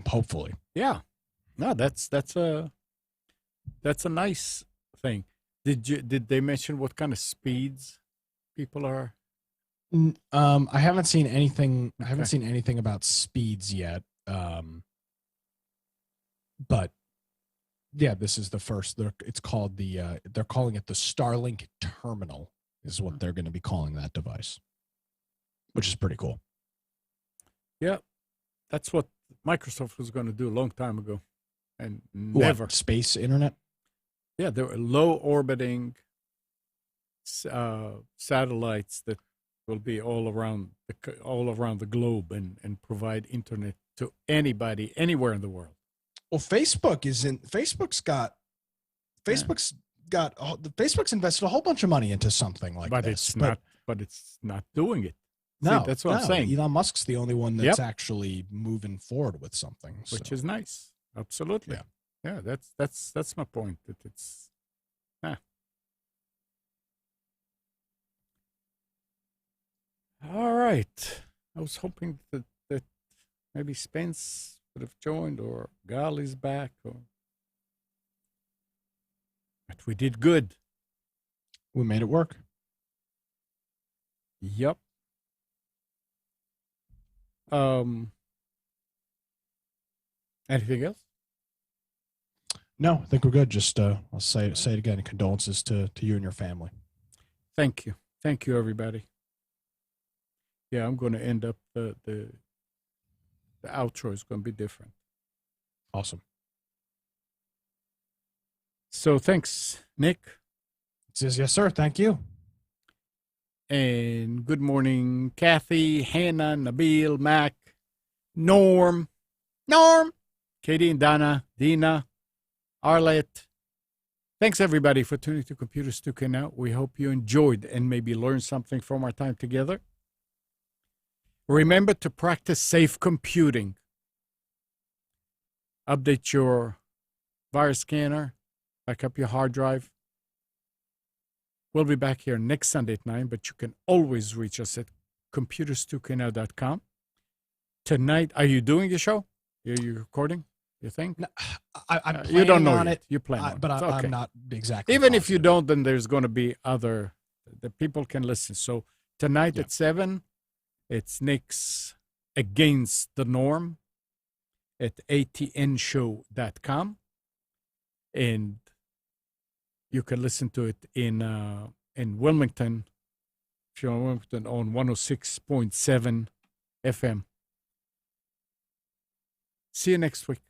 Hopefully. Yeah. No, that's a nice thing. Did they mention what kind of speeds people are? I haven't seen anything. I haven't seen anything about speeds yet. But yeah, this is the first. It's called they're calling it the Starlink Terminal, is what they're going to be calling that device, which is pretty cool. Yeah, that's what Microsoft was going to do a long time ago, and never. Space internet. Yeah, there were low orbiting satellites that will be all around the globe and provide internet to anybody anywhere in the world. Well, Facebook's invested a whole bunch of money into something like this. But it's not doing it. No, see, that's what I'm saying. Elon Musk's the only one that's actually moving forward with something, which is nice. Absolutely. Yeah. That's my point. That it's. All right. I was hoping that maybe Spence would have joined, or Gali's back, but we did good. We made it work. Yep. Anything else? No, I think we're good. Just I'll say it again. Condolences to you and your family. Thank you, everybody. Yeah, I'm going to end up the outro is going to be different. Awesome. So thanks, Nick. It says, yes, sir. Thank you. And good morning, Kathy, Hannah, Nabil, Mac, Norm, Katie and Donna, Dina, Arlette. Thanks, everybody, for tuning to Computers 2K Now. We hope you enjoyed and maybe learned something from our time together. Remember to practice safe computing. Update your virus scanner. Back up your hard drive. We'll be back here next Sunday at 9, but you can always reach us at computers2know.com. Tonight, are you doing a show? Are you recording your thing? No, I'm planning you don't know on yet. it. You plan on but it. I'm not exactly. Even if you don't, then there's going to be the people can listen. So tonight at 7, it's Nick's Against the Norm at atnshow.com. And you can listen to it in Wilmington, if you're in Wilmington, on 106.7 FM. See you next week.